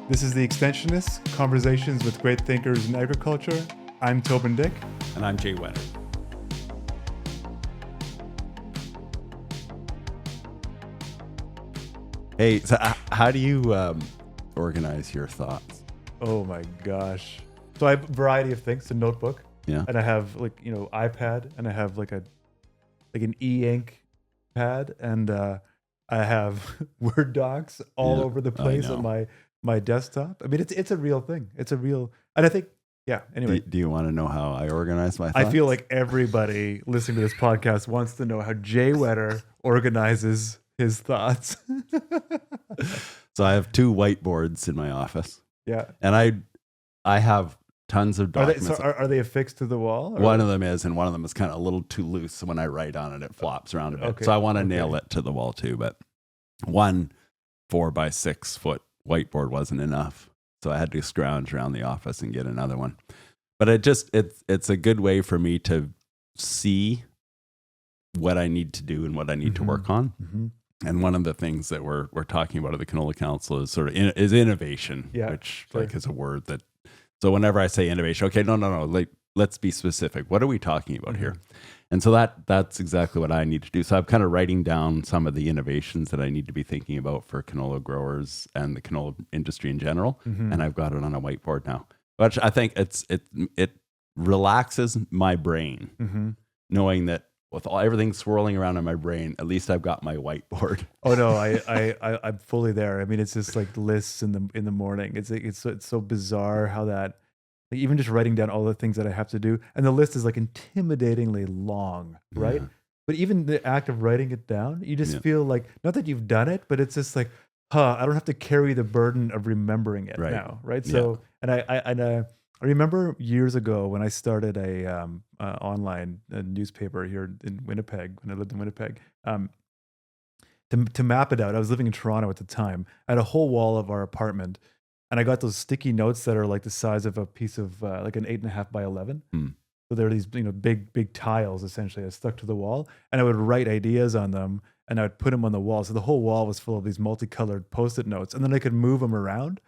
This is the Extensionists, Conversations with Great Thinkers in Agriculture. I'm Toban Dyck. And I'm Whetter. Hey, so how do you organize your thoughts? Oh my gosh. So I have a variety of things, a notebook. Yeah. And I have iPad, and I have an e-ink pad, and I have Word docs all over the place on my desktop. I mean, it's a real thing. And I think, anyway. Do you want to know how I organize my thoughts? I feel like everybody listening to this podcast wants to know how Whetter organizes his thoughts. So I have two whiteboards in my office. Yeah. And I have tons of documents. Are they affixed to the wall? Or? One of them is, and one of them is kind of a little too loose. So when I write on it, it flops around a bit. Okay. So I want to nail it to the wall too. But one 4 by 6 foot whiteboard wasn't enough. So I had to scrounge around the office and get another one. But it's a good way for me to see what I need to do and what I need to work on. Mm-hmm. And one of the things that we're talking about at the Canola Council is sort of is innovation, which is a word that. So whenever I say innovation, okay, no, let's be specific. What are we talking about here? And so that's exactly what I need to do. So I'm kind of writing down some of the innovations that I need to be thinking about for canola growers and the canola industry in general. Mm-hmm. And I've got it on a whiteboard now, which I think it relaxes my brain, knowing that with everything swirling around in my brain, at least I've got my whiteboard. Oh no, I'm fully there. I mean, it's just like lists in the morning. It's so bizarre how that, like, even just writing down all the things that I have to do, and the list is like intimidatingly long, right? Yeah. But even the act of writing it down, you just feel like, not that you've done it, but it's just like, I don't have to carry the burden of remembering it now, right? So, and I remember years ago when I started a online newspaper here in Winnipeg, when I lived in Winnipeg, to map it out. I was living in Toronto at the time. I had a whole wall of our apartment, and I got those sticky notes that are like the size of a piece of like an 8.5 by 11. So they're these big tiles essentially that stuck to the wall, and I would write ideas on them, and I would put them on the wall. So the whole wall was full of these multicolored Post-it notes, and then I could move them around.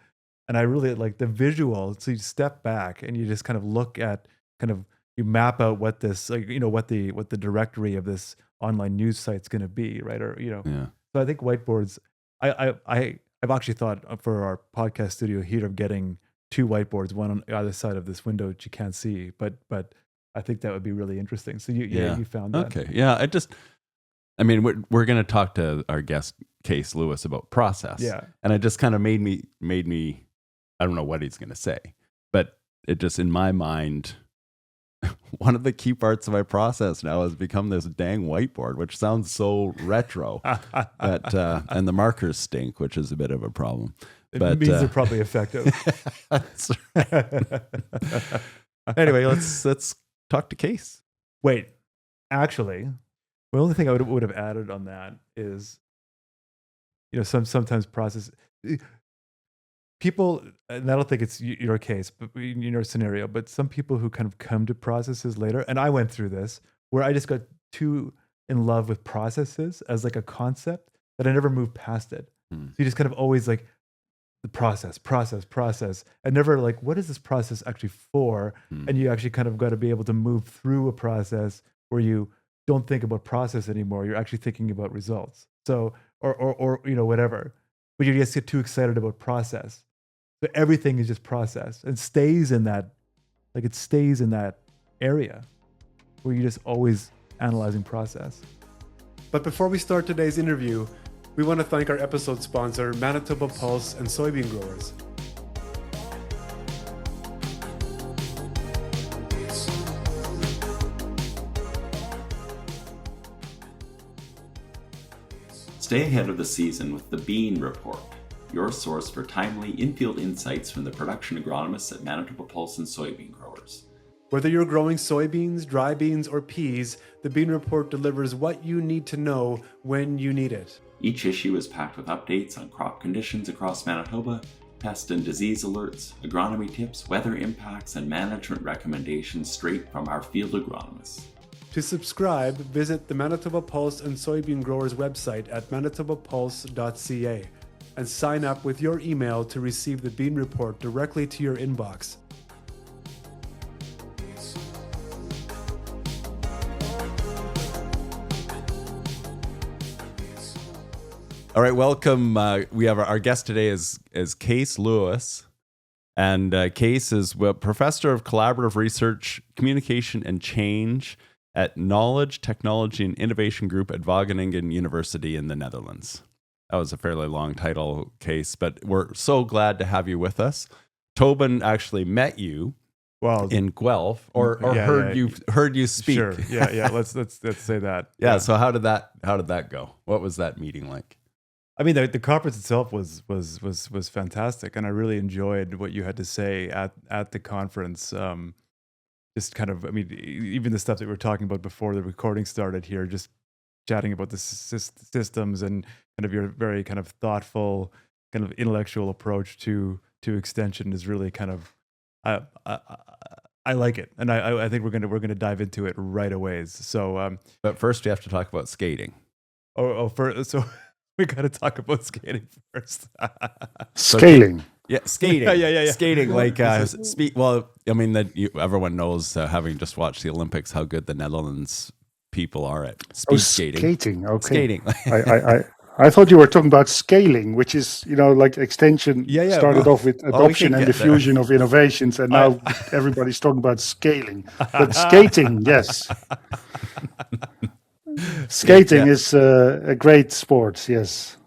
And I really like the visual. So you step back and you just kind of look at, you map out what this, what the directory of this online news site's going to be, right? Or So I think whiteboards. I've actually thought for our podcast studio here of getting 2 whiteboards, one on either side of this window that you can't see. But I think that would be really interesting. So you found that. Okay, yeah. We're going to talk to our guest Cees Leeuwis about process. Yeah, and it just kind of made me. I don't know what he's going to say, but it just, in my mind, one of the key parts of my process now has become this dang whiteboard, which sounds so retro. And the markers stink, which is a bit of a problem. It means they're probably effective. That's right. Anyway, let's talk to Cees. Wait, actually, the only thing I would have added on that is, sometimes process. People, and I don't think it's your case, but in your scenario, but some people who kind of come to processes later, and I went through this, where I just got too in love with processes as like a concept that I never moved past it. So you just kind of always like the process, and never like, what is this process actually for? And you actually kind of got to be able to move through a process where you don't think about process anymore. You're actually thinking about results. So, or whatever, but you just get too excited about process. So everything is just process and stays in that area where you're just always analyzing process. But before we start today's interview, we want to thank our episode sponsor, Manitoba Pulse and Soybean Growers. Stay ahead of the season with the Bean Report, your source for timely in-field insights from the production agronomists at Manitoba Pulse and Soybean Growers. Whether you're growing soybeans, dry beans, or peas, the Bean Report delivers what you need to know when you need it. Each issue is packed with updates on crop conditions across Manitoba, pest and disease alerts, agronomy tips, weather impacts, and management recommendations straight from our field agronomists. To subscribe, visit the Manitoba Pulse and Soybean Growers website at manitobapulse.ca. and sign up with your email to receive the Bean Report directly to your inbox. All right, welcome. We have our guest today is Cees Leeuwis. And Cees is Professor of Collaborative Research, Communication and Change at Knowledge, Technology and Innovation Group at Wageningen University in the Netherlands. That was a fairly long title, Cees, but we're so glad to have you with us. Toban actually met you in Guelph, or heard you speak. Sure. Yeah. Let's say that. Yeah. So how did that go? What was that meeting like? I mean, the conference itself was fantastic, and I really enjoyed what you had to say at the conference. Just kind of, I mean, even the stuff that we were talking about before the recording started here, just chatting about the systems and kind of your very kind of thoughtful, kind of intellectual approach to extension is really kind of, I like it, and I think we're gonna dive into it right away. So, but first we have to talk about skating. So. We got to talk about skating first. Scaling. Yeah, skating. Yeah. Skating, like, well, I mean, everyone knows, having just watched the Olympics, how good the Netherlands people are at skating. Skating, okay. Skating. I thought you were talking about scaling, which is, like extension started off with adoption and diffusion of innovations, and now everybody's talking about scaling. But skating, yes. Skating is a great sport, yes.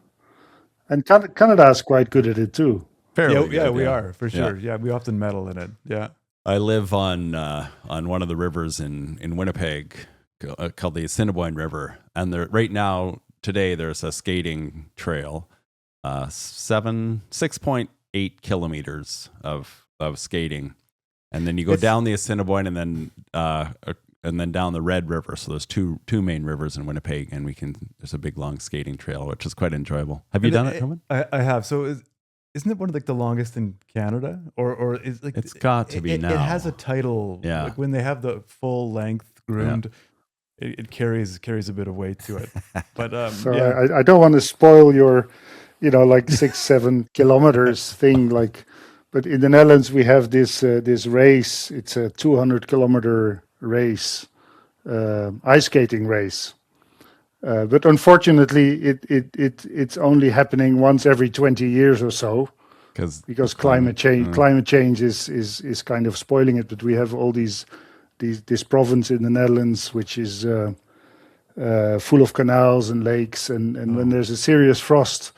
And Canada is quite good at it too. We are, for sure. Yeah, we often medal in it, yeah. I live on one of the rivers in Winnipeg called the Assiniboine River. And right now, today, there's a skating trail, 6.8 kilometers of skating. And then you go down the Assiniboine and then down the Red River. So there's two main rivers in Winnipeg, and there's a big long skating trail, which is quite enjoyable. Have you done it, Toban? I have. So isn't it one of the longest in Canada? Or is like it's got to be now. It has a title. Yeah. Like when they have the full length groomed, it carries a bit of weight to it. But I don't want to spoil your, 6-7 kilometers thing. But in the Netherlands we have this race. It's a 200-kilometer race, ice skating race, but unfortunately it's only happening once every 20 years or so because climate change is kind of spoiling it. But we have all this province in the Netherlands which is full of canals and lakes, and when there's a serious frost,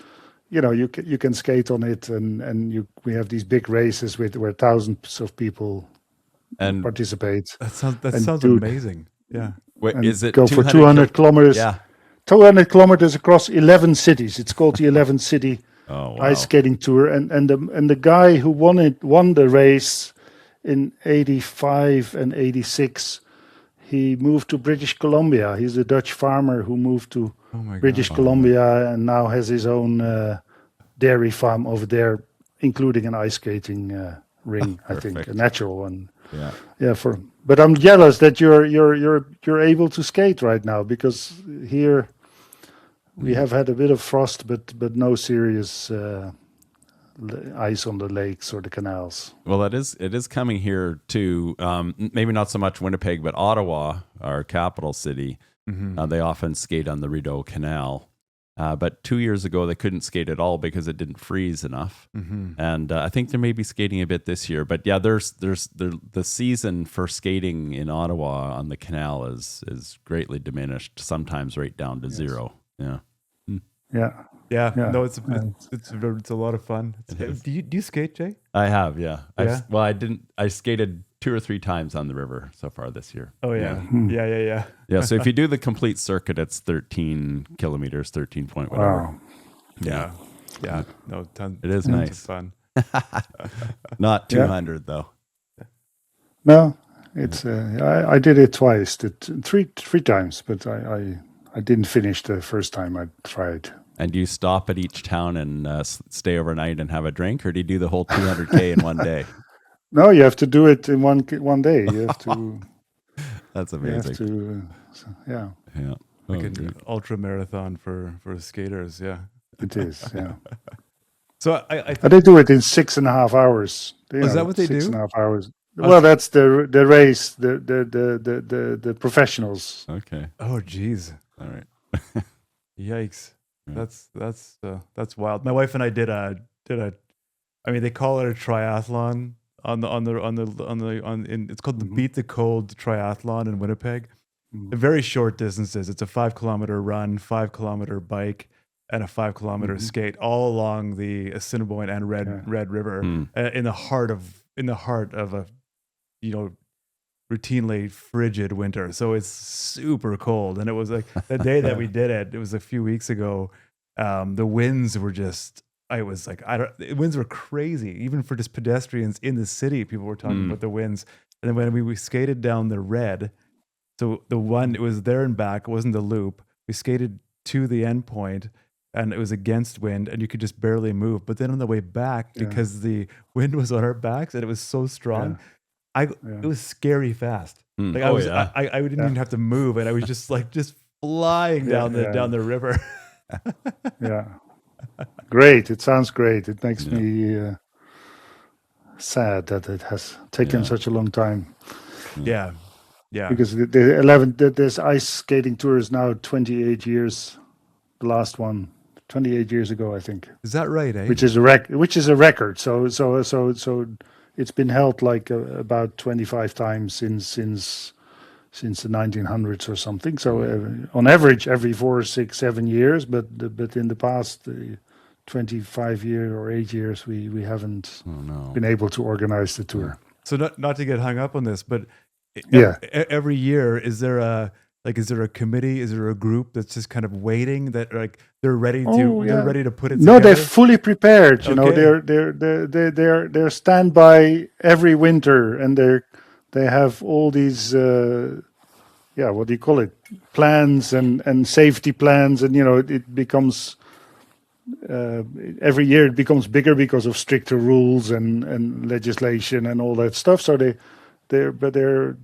you can skate on it, and we have these big races where thousands of people and participate. That sounds amazing. Yeah. Wait, is it go for 200 kilometers? Yeah. 200 kilometers across 11 cities. It's called the 11 City Ice Skating Tour. And the guy who won the race in 85 and 86, he moved to British Columbia. He's a Dutch farmer who moved to British Columbia and now has his own dairy farm over there, including an ice skating ring, I think, a natural one. But I'm jealous that you're able to skate right now, because here we have had a bit of frost, but no serious ice on the lakes or the canals. Well, it is coming here too. Maybe not so much Winnipeg, but Ottawa, our capital city. Mm-hmm. They often skate on the Rideau Canal. But 2 years ago, they couldn't skate at all because it didn't freeze enough. Mm-hmm. And I think they may be skating a bit this year. But yeah, there's the season for skating in Ottawa on the canal is greatly diminished, sometimes right down to zero. Yeah. Yeah. No, it's a lot of fun. Do you skate, Jay? I have, yeah. I didn't. I skated 2 or 3 times on the river so far this year. Oh yeah. Yeah. So if you do the complete circuit, it's 13 kilometers, 13 point whatever. Wow. Yeah. No, it is nice. Fun. Not 200 though. No, it's. I did it twice, three times, but I didn't finish the first time I tried. And do you stop at each town and stay overnight and have a drink, or do you do the whole 200K in one day? No, you have to do it in one day. You have to. That's amazing. You have to, Like an ultra marathon for skaters. Yeah, it is. Yeah. So I they do it in 6.5 hours. Is that what they do? 6.5 hours. Well, that's the race, the professionals. Okay. Oh, geez. All right. Yikes. Yeah. That's wild. My wife and I did a. I mean, they call it a triathlon it's called the Beat the Cold Triathlon in Winnipeg. Very short distances. It's a 5-kilometer run, 5-kilometer bike, and a 5-kilometer skate, all along the Assiniboine and Red River, in the heart of a, routinely frigid winter. So it's super cold, and it was like the day that we did it. It was a few weeks ago. The winds were just. I was like, the winds were crazy, even for just pedestrians in the city. People were talking about the winds. And then when we skated down the Red, so the one, it was there and back, it wasn't the loop. We skated to the end point, and it was against wind, and you could just barely move. But then on the way back, because the wind was on our backs and it was so strong, it was scary fast. Like I didn't even have to move, and I was just flying down the river. Yeah. Great. It sounds great. It makes me sad that it has taken such a long time. Yeah. Because this ice skating tour is now 28 years. The last one, 28 years ago, I think. Is that right? Eh? Which is a record. So it's been held like about 25 times since the 1900s or something. So on average, every 4, 6, 7 years. But in the past 25 years or 8 years, we haven't been able to organize the tour. So not to get hung up on this, but every year, is there a committee? Is there a group that's just kind of waiting that like they're ready to put it together? No, they're fully prepared. You know, they're standby every winter, and they have all these what do you call it, plans and safety plans, and it becomes every year it becomes bigger because of stricter rules and legislation and all that stuff. So they're prepared.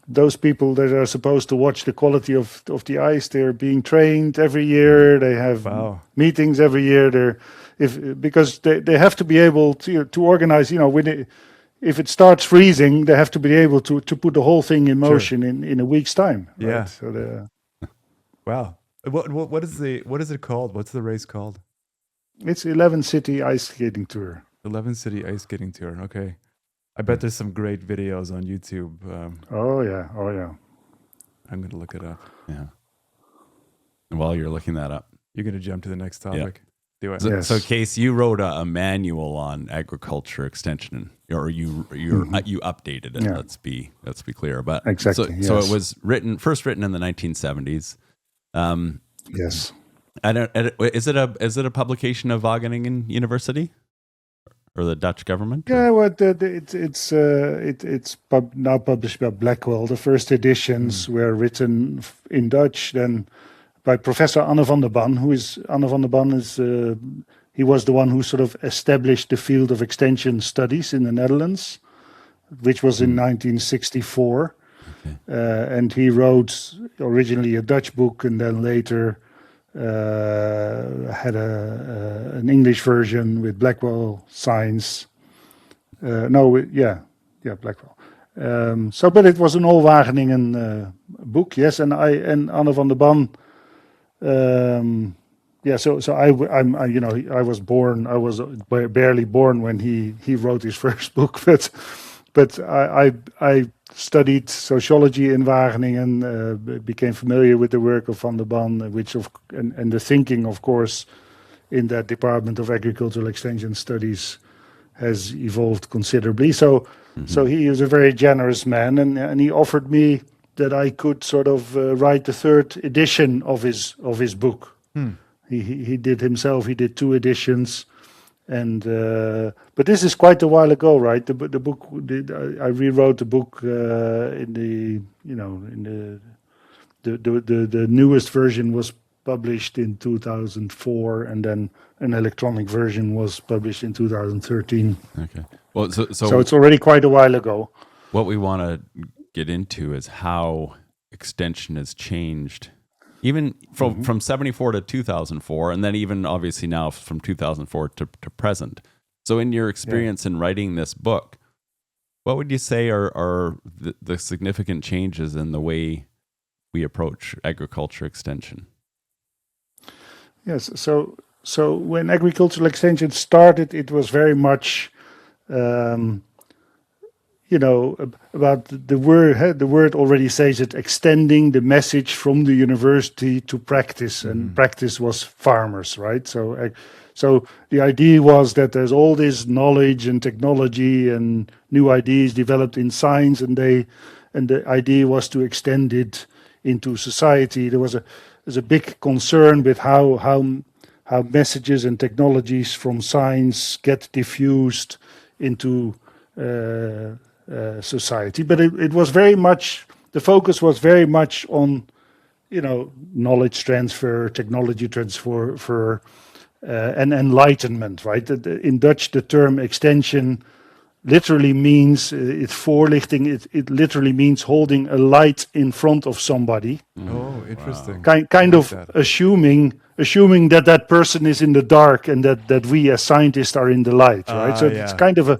Those people that are supposed to watch the quality of the ice, they're being trained every year. They have meetings every year. Because they have to be able to organize. If it starts freezing, they have to be able to put the whole thing in motion in a week's time. Right? Yeah. So wow. What is it called? What's the race called? It's 11 City Ice Skating Tour. 11 City Ice Skating Tour. Okay. I bet there's some great videos on YouTube. Oh yeah. I'm going to look it up. Yeah. And while you're looking that up, you're going to jump to the next topic. Do it. So Cees, you wrote a manual on agriculture extension, or you updated it. Yeah. Let's be clear. But exactly. So it was first written in the 1970s. Yes. Is it a publication of Wageningen University or the Dutch government? Yeah, well, it's now published by Blackwell. The first editions were written in Dutch, then by Professor Anne van der Ban. He was the one who sort of established the field of extension studies in the Netherlands, which was in 1964. Okay. And he wrote originally a Dutch book, and then later had an English version with Blackwell Science. Blackwell. But it was an all Wageningen book, yes. And Anne van der Ban. I was born. I was barely born when he wrote his first book, but I studied sociology in Wageningen, became familiar with the work of Van der Ban, and the thinking, of course, in that Department of Agricultural Extension Studies has evolved considerably. So he is a very generous man, and he offered me that I could sort of write the third edition of his book. He did himself. He did 2 editions, and but this is quite a while ago, right? The book I rewrote the book in the newest version was published in 2004, and then an electronic version was published in 2013. Okay. Well, so it's already quite a while ago. What we want to get into is how extension has changed Even from 74 to 2004, and then even obviously now from 2004 to present. So in your experience in writing this book, what would you say are the significant changes in the way we approach agriculture extension? Yes, so when agricultural extension started, it was very much, about the word. The word already says it, extending the message from the university to practice, and practice was farmers, right? So the idea was that there's all this knowledge and technology and new ideas developed in science, and the idea was to extend it into society. There's a big concern with how messages and technologies from science get diffused into society. But it was very much, the focus was very much on, knowledge transfer, technology transfer, and enlightenment, right? In Dutch, the term extension literally means, it's voorlichting, it literally means holding a light in front of somebody. Oh, interesting. Kind of assuming that person is in the dark and that we as scientists are in the light, right? So it's kind of a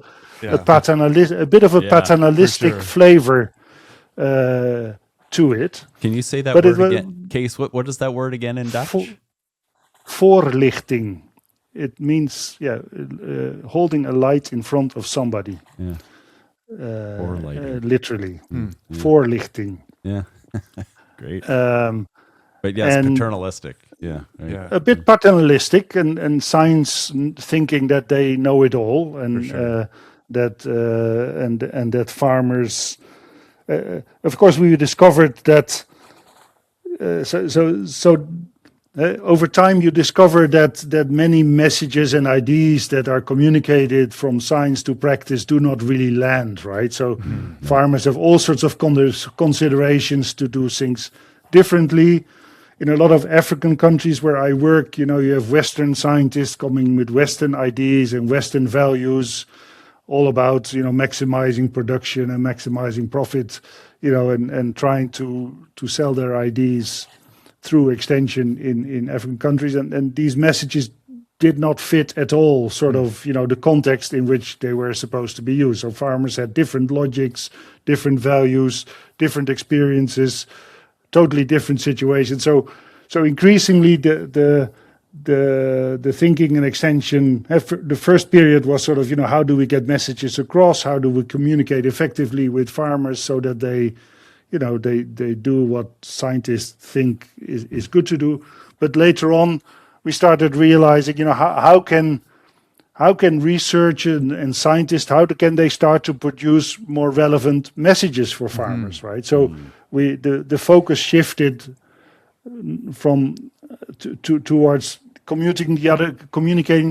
bit of a paternalistic flavor to it. Can you say that word again? Cees, what is that word again in Dutch? Voorlichting. It means, holding a light in front of somebody. Yeah. Literally. Voorlichting. Yeah. Great. But yes, paternalistic. Yeah. Right. Yeah. A bit paternalistic and science thinking that they know it all, and that farmers. Of course, we discovered that. Over time, you discover that many messages and ideas that are communicated from science to practice do not really land, right? So farmers have all sorts of considerations to do things differently. In a lot of African countries where I work, you have Western scientists coming with Western ideas and Western values, all about, maximizing production and maximizing profit, and trying to sell their ideas through extension in African countries, and these messages did not fit at all sort of the context in which they were supposed to be used. So farmers had different logics, different values, different experiences, totally different situations. So increasingly the thinking and extension, the first period was sort of how do we get messages across, how do we communicate effectively with farmers so that they do what scientists think is good to do. But later on, we started realizing, how can research and scientists, how can they start to produce more relevant messages for farmers, right? So the focus shifted towards communicating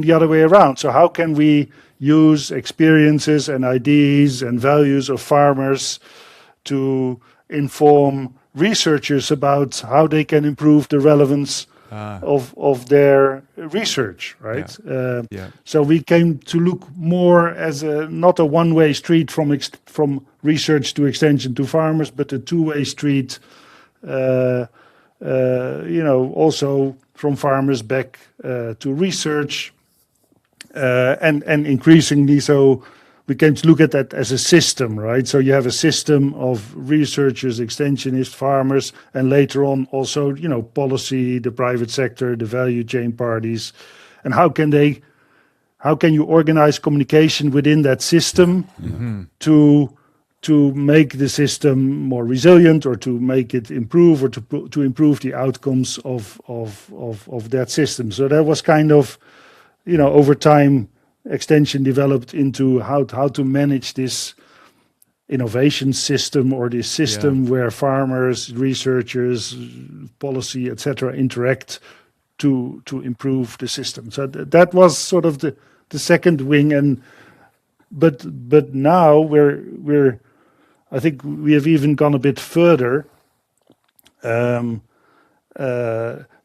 the other way around. So how can we use experiences and ideas and values of farmers to inform researchers about how they can improve the relevance of their research, right? So we came to look more as not a one-way street from research to extension to farmers, but a two-way street, also from farmers back to research, and increasingly so. We came to look at that as a system, right? So you have a system of researchers, extensionists, farmers, and later on also, policy, the private sector, the value chain parties, and how can you organize communication within that system to make the system more resilient, or to make it improve, or to improve the outcomes of that system. So that was kind of, over time, extension developed into how to manage this innovation system, or this system where farmers, researchers, policy, etc., interact to improve the system. So that was sort of the second wing, but now we're I think we have even gone a bit further,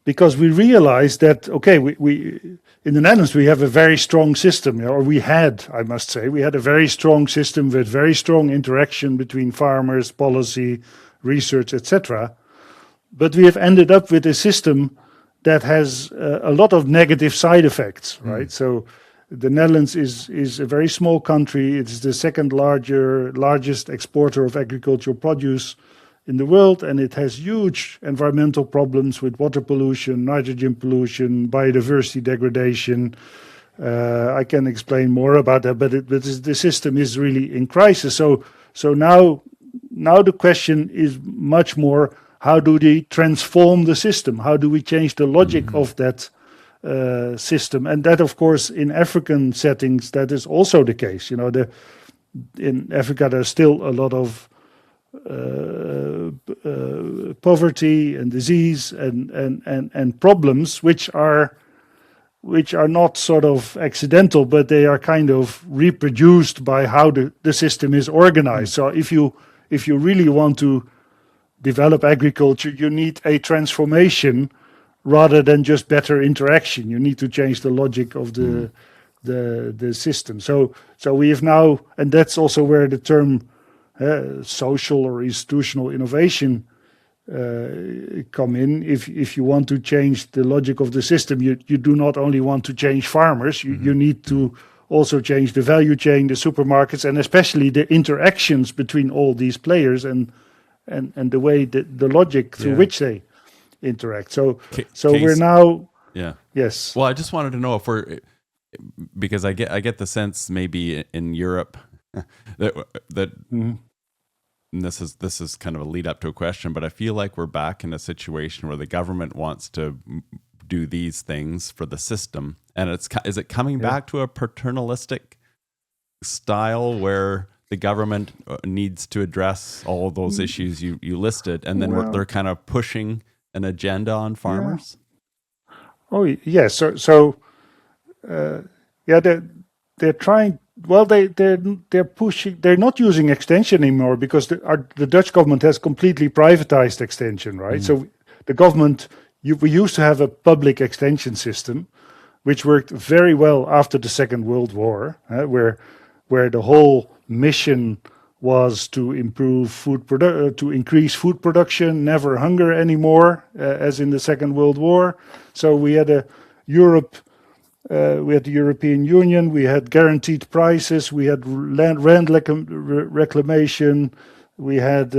because we realized that we in the Netherlands, we have a very strong system, or we had, I must say, a very strong system with very strong interaction between farmers, policy, research, etc. but we have ended up with a system that has a lot of negative side effects, right? So the Netherlands is a very small country. It's the second largest exporter of agricultural produce in the world, and it has huge environmental problems with water pollution, nitrogen pollution, biodiversity degradation. I can explain more about that, but the system is really in crisis. So now the question is much more: how do they transform the system? How do we change the logic of that system? And that, of course, in African settings, that is also the case. In Africa, there's still a lot of poverty and disease and problems which are not sort of accidental, but they are kind of reproduced by how the system is organized. So if you really want to develop agriculture, you need a transformation rather than just better interaction. You need to change the logic of the system. So we have now, and that's also where the term social or institutional innovation come in. If you want to change the logic of the system, you do not only want to change farmers, you need to also change the value chain, the supermarkets, and especially the interactions between all these players and the way the logic through which they interact. So we're now yes. Well, I just wanted to know because I get the sense maybe in Europe that and this is kind of a lead up to a question, but I feel like we're back in a situation where the government wants to do these things for the system, and is it coming back to a paternalistic style where the government needs to address all of those issues you listed, and then they're kind of pushing an agenda on farmers? Yeah. Oh yes, they're trying. Well, they're pushing. They're not using extension anymore because the Dutch government has completely privatized extension, right? So the government, we used to have a public extension system, which worked very well after the Second World War, where the whole mission was to improve to increase food production, never hunger anymore, as in the Second World War. So we had we had the European Union, we had guaranteed prices, we had land reclamation, we had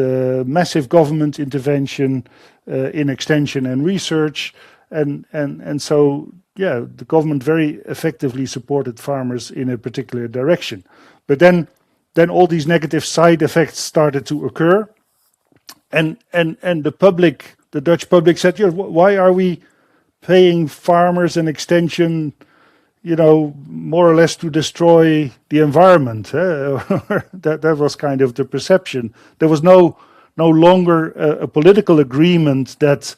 massive government intervention in extension and research, and so the government very effectively supported farmers in a particular direction. But then all these negative side effects started to occur, and the Dutch public said, why are we paying farmers an extension, more or less to destroy the environment? That was kind of the perception. There was no longer a political agreement that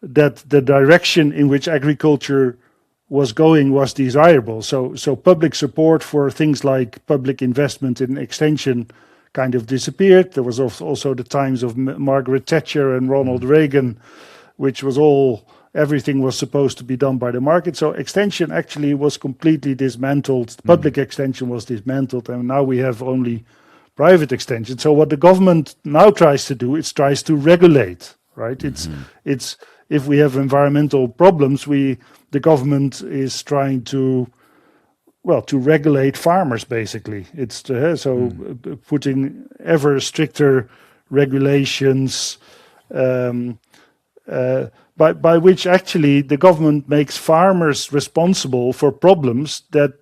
the direction in which agriculture was going was desirable. So public support for things like public investment in extension kind of disappeared. There was also the times of Margaret Thatcher and Ronald Reagan, which was everything was supposed to be done by the market. So extension actually was completely dismantled. Public extension was dismantled, and now we have only private extension. So what the government now tries to do, it tries to regulate, right? It's if we have environmental problems, the government is trying to regulate farmers, basically. It's putting ever stricter regulations, by which actually the government makes farmers responsible for problems that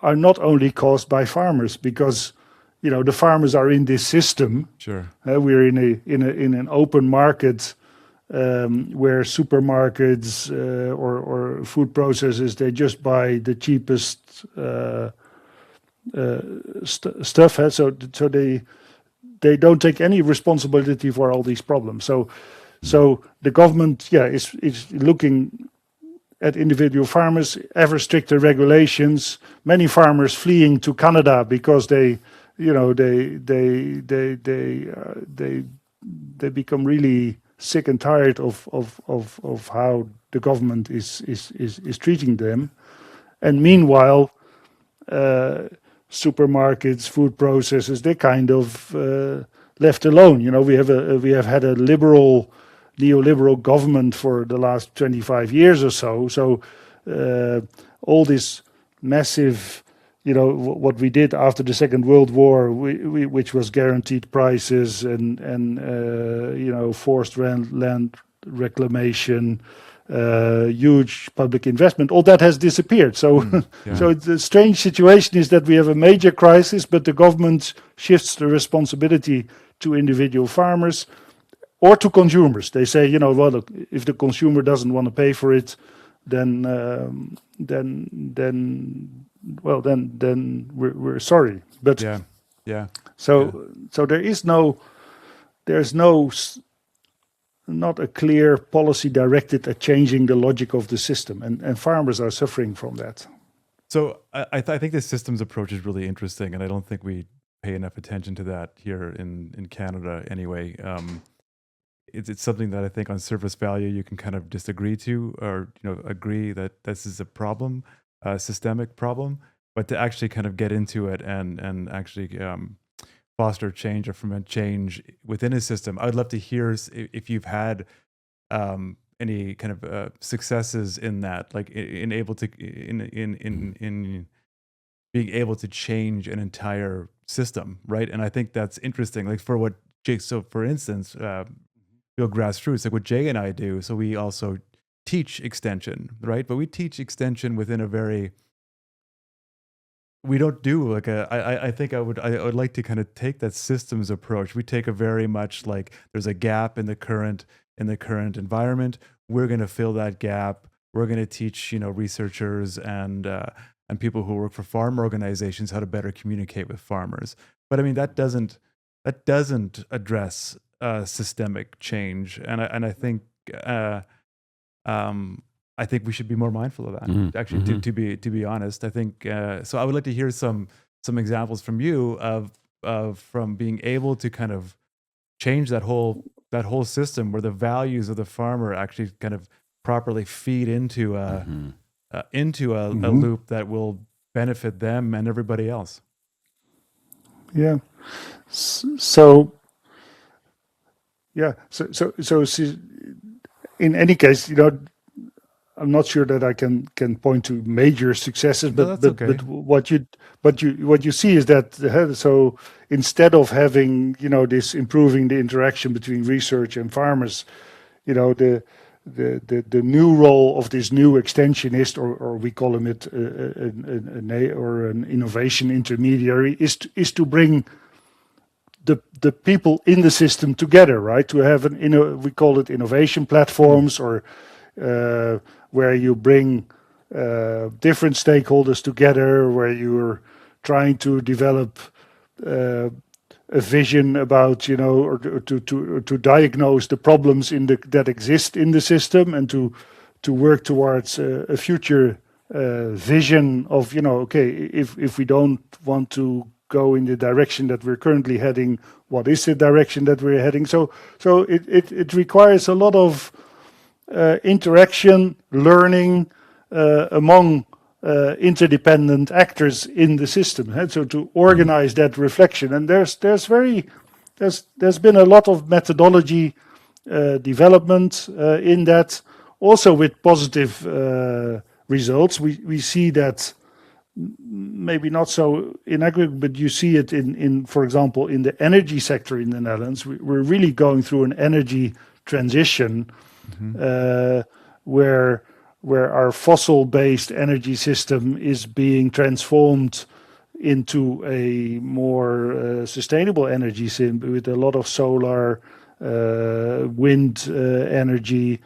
are not only caused by farmers, because the farmers are in this system. Sure, we're in an open market where supermarkets or food processors, they just buy the cheapest stuff. So they don't take any responsibility for all these problems. So the government, is looking at individual farmers, ever stricter regulations. Many farmers fleeing to Canada because they become really sick and tired of how the government is treating them. And meanwhile, supermarkets, food processors, they kind of left alone. We have had a neoliberal government for the last 25 years or so. So all this massive, what we did after the Second World War, which was guaranteed prices and forced land reclamation, huge public investment, all that has disappeared. So, so the strange situation is that we have a major crisis, but the government shifts the responsibility to individual farmers or to consumers. They say, well, look, if the consumer doesn't want to pay for it, then we're sorry. But So there's not a clear policy directed at changing the logic of the system, and farmers are suffering from that. So I think the systems approach is really interesting, and I don't think we pay enough attention to that here in Canada anyway. It's something that I think on surface value you can kind of disagree to, or agree that this is a problem, a systemic problem, but to actually kind of get into it and actually foster change or foment change within a system. I would love to hear if you've had any kind of successes in that, like in being able to change an entire system, right? And I think that's interesting. Like for what Jay, so for instance, Build Grassroots, like what Jay and I do. So we also teach extension, right? But we teach extension within a very, we don't do like I think I would like to kind of take that systems approach. We take a very much like there's a gap in the current environment. We're going to fill that gap. We're going to teach researchers and people who work for farm organizations how to better communicate with farmers. But I mean that doesn't address systemic change, and I think I think we should be more mindful of that. Actually, to be honest, I think so. I would like to hear some examples from you of from being able to kind of change that whole system where the values of the farmer actually kind of properly feed into a loop that will benefit them and everybody else. Yeah. So in any case, I'm not sure that I can point to major successes, but okay. but what you see is that so instead of having this improving the interaction between research and farmers, the new role of this new extensionist, or we call him an innovation intermediary, is to bring the people in the system together, right? To have we call it innovation platforms, or where you bring different stakeholders together, where you're trying to develop a vision about, or to diagnose the problems that exist in the system, and to work towards a future vision of, okay, if we don't want to go in the direction that we're currently heading, what is the direction that we're heading? So it requires a lot of interaction, learning among interdependent actors in the system. So to organize that reflection, and there's been a lot of methodology development in that, also with positive results. We see that. Maybe not so in aggregate, but you see it in for example, in the energy sector in the Netherlands. We're really going through an energy transition where our fossil-based energy system is being transformed into a more sustainable energy system with a lot of solar, wind energy,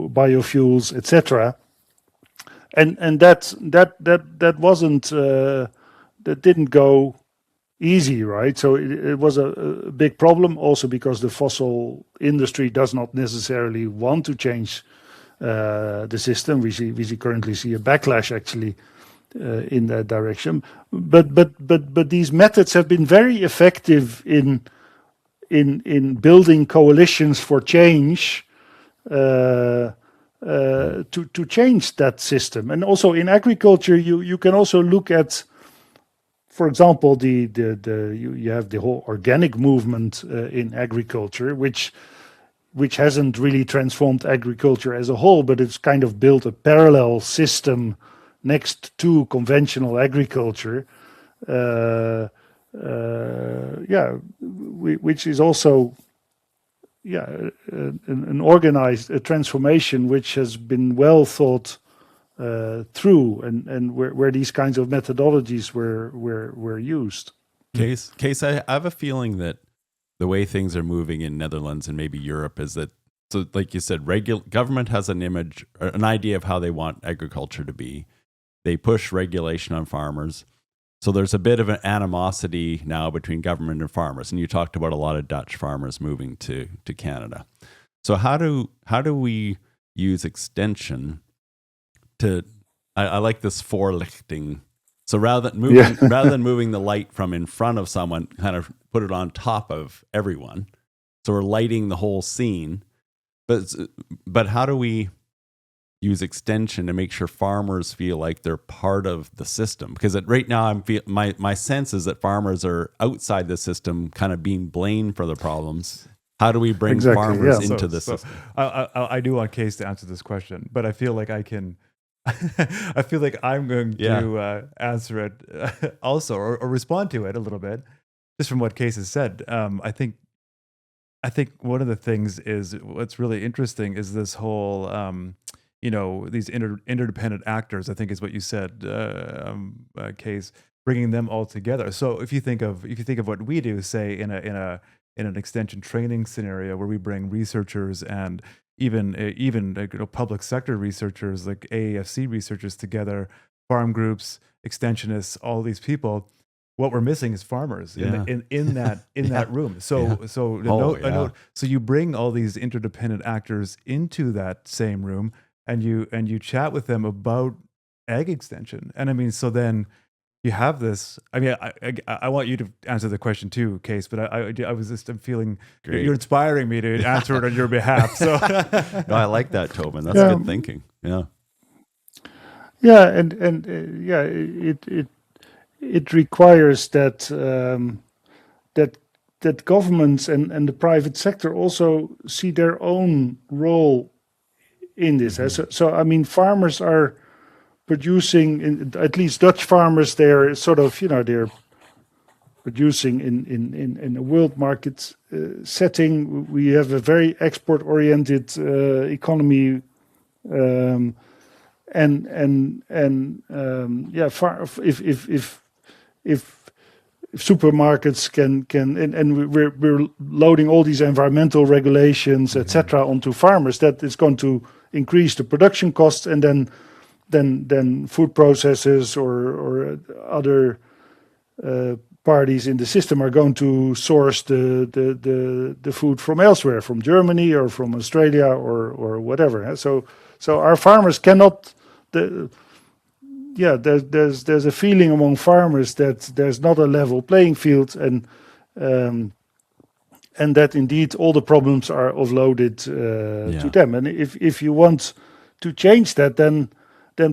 biofuels, etc. And that wasn't that didn't go easy, right? So it was a big problem, also because the fossil industry does not necessarily want to change the system. We currently see a backlash actually in that direction. But these methods have been very effective in building coalitions for change. To change that system. And also in agriculture, you can also look at for example, you have the whole organic movement in agriculture, which hasn't really transformed agriculture as a whole, but it's kind of built a parallel system next to conventional agriculture. Which is also an organized transformation which has been well thought through, and where these kinds of methodologies were used. Cees, I have a feeling that the way things are moving in Netherlands and maybe Europe is that, so like you said, government has an image, an idea of how they want agriculture to be. They push regulation on farmers. So there's a bit of an animosity now between government and farmers. And you talked about a lot of Dutch farmers moving to Canada. So how do we use extension to, I like this voorlichting. So rather than moving the light from in front of someone, kind of put it on top of everyone. So we're lighting the whole scene. But how do we use extension to make sure farmers feel like they're part of the system? Because right now, my sense is that farmers are outside the system, kind of being blamed for the problems. How do we bring farmers into the system? I do want Cees to answer this question, but I feel like I can. I feel like I'm going to answer it also, or respond to it a little bit, just from what Cees has said. I think one of the things is what's really interesting is this whole. These interdependent actors, I think is what you said, Cees, bringing them all together. So if you think of what we do, say in an extension training scenario where we bring researchers and even public sector researchers like AAFC researchers together, farm groups, extensionists, all these people. What we're missing is farmers in that room. So you bring all these interdependent actors into that same room. And you chat with them about ag extension, and I mean, so then you have this. I mean, I want you to answer the question too, Cees, but I was just feeling you're inspiring me to answer it on your behalf. So no, I like that, Toban. That's good thinking. It requires that that governments and the private sector also see their own role in this. So I mean, farmers are producing, at least Dutch farmers, they're sort of, they're producing in a world market setting. We have a very export-oriented economy, if supermarkets can and we're loading all these environmental regulations, etc., onto farmers, that is going to increase the production costs, and then food processors or other parties in the system are going to source the food from elsewhere, from Germany or from Australia or whatever. So our farmers cannot. There's a feeling among farmers that there's not a level playing field, and that indeed all the problems are offloaded to them. And if you want to change that, then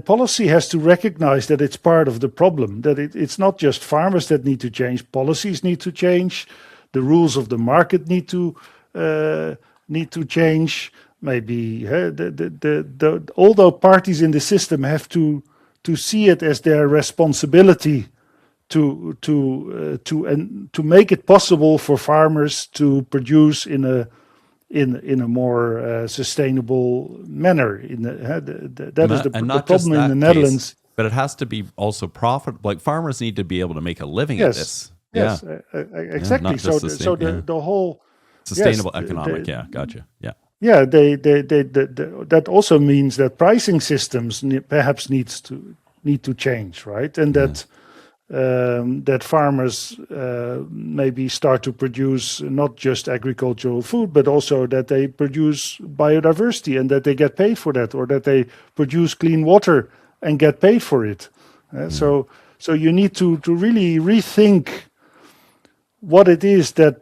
policy has to recognize that it's part of the problem, that it's not just farmers that need to change. Policies need to change. The rules of the market need to change. Maybe all the parties in the system have to see it as their responsibility to make it possible for farmers to produce in a more sustainable manner. That is the problem in the Netherlands. But it has to be also profitable. Like, farmers need to be able to make a living at this. Yes, exactly. So the whole sustainable economic. Gotcha. Yeah, that also means that pricing systems perhaps need to change, right? And that farmers maybe start to produce not just agricultural food, but also that they produce biodiversity and that they get paid for that, or that they produce clean water and get paid for it. So you need to really rethink what it is that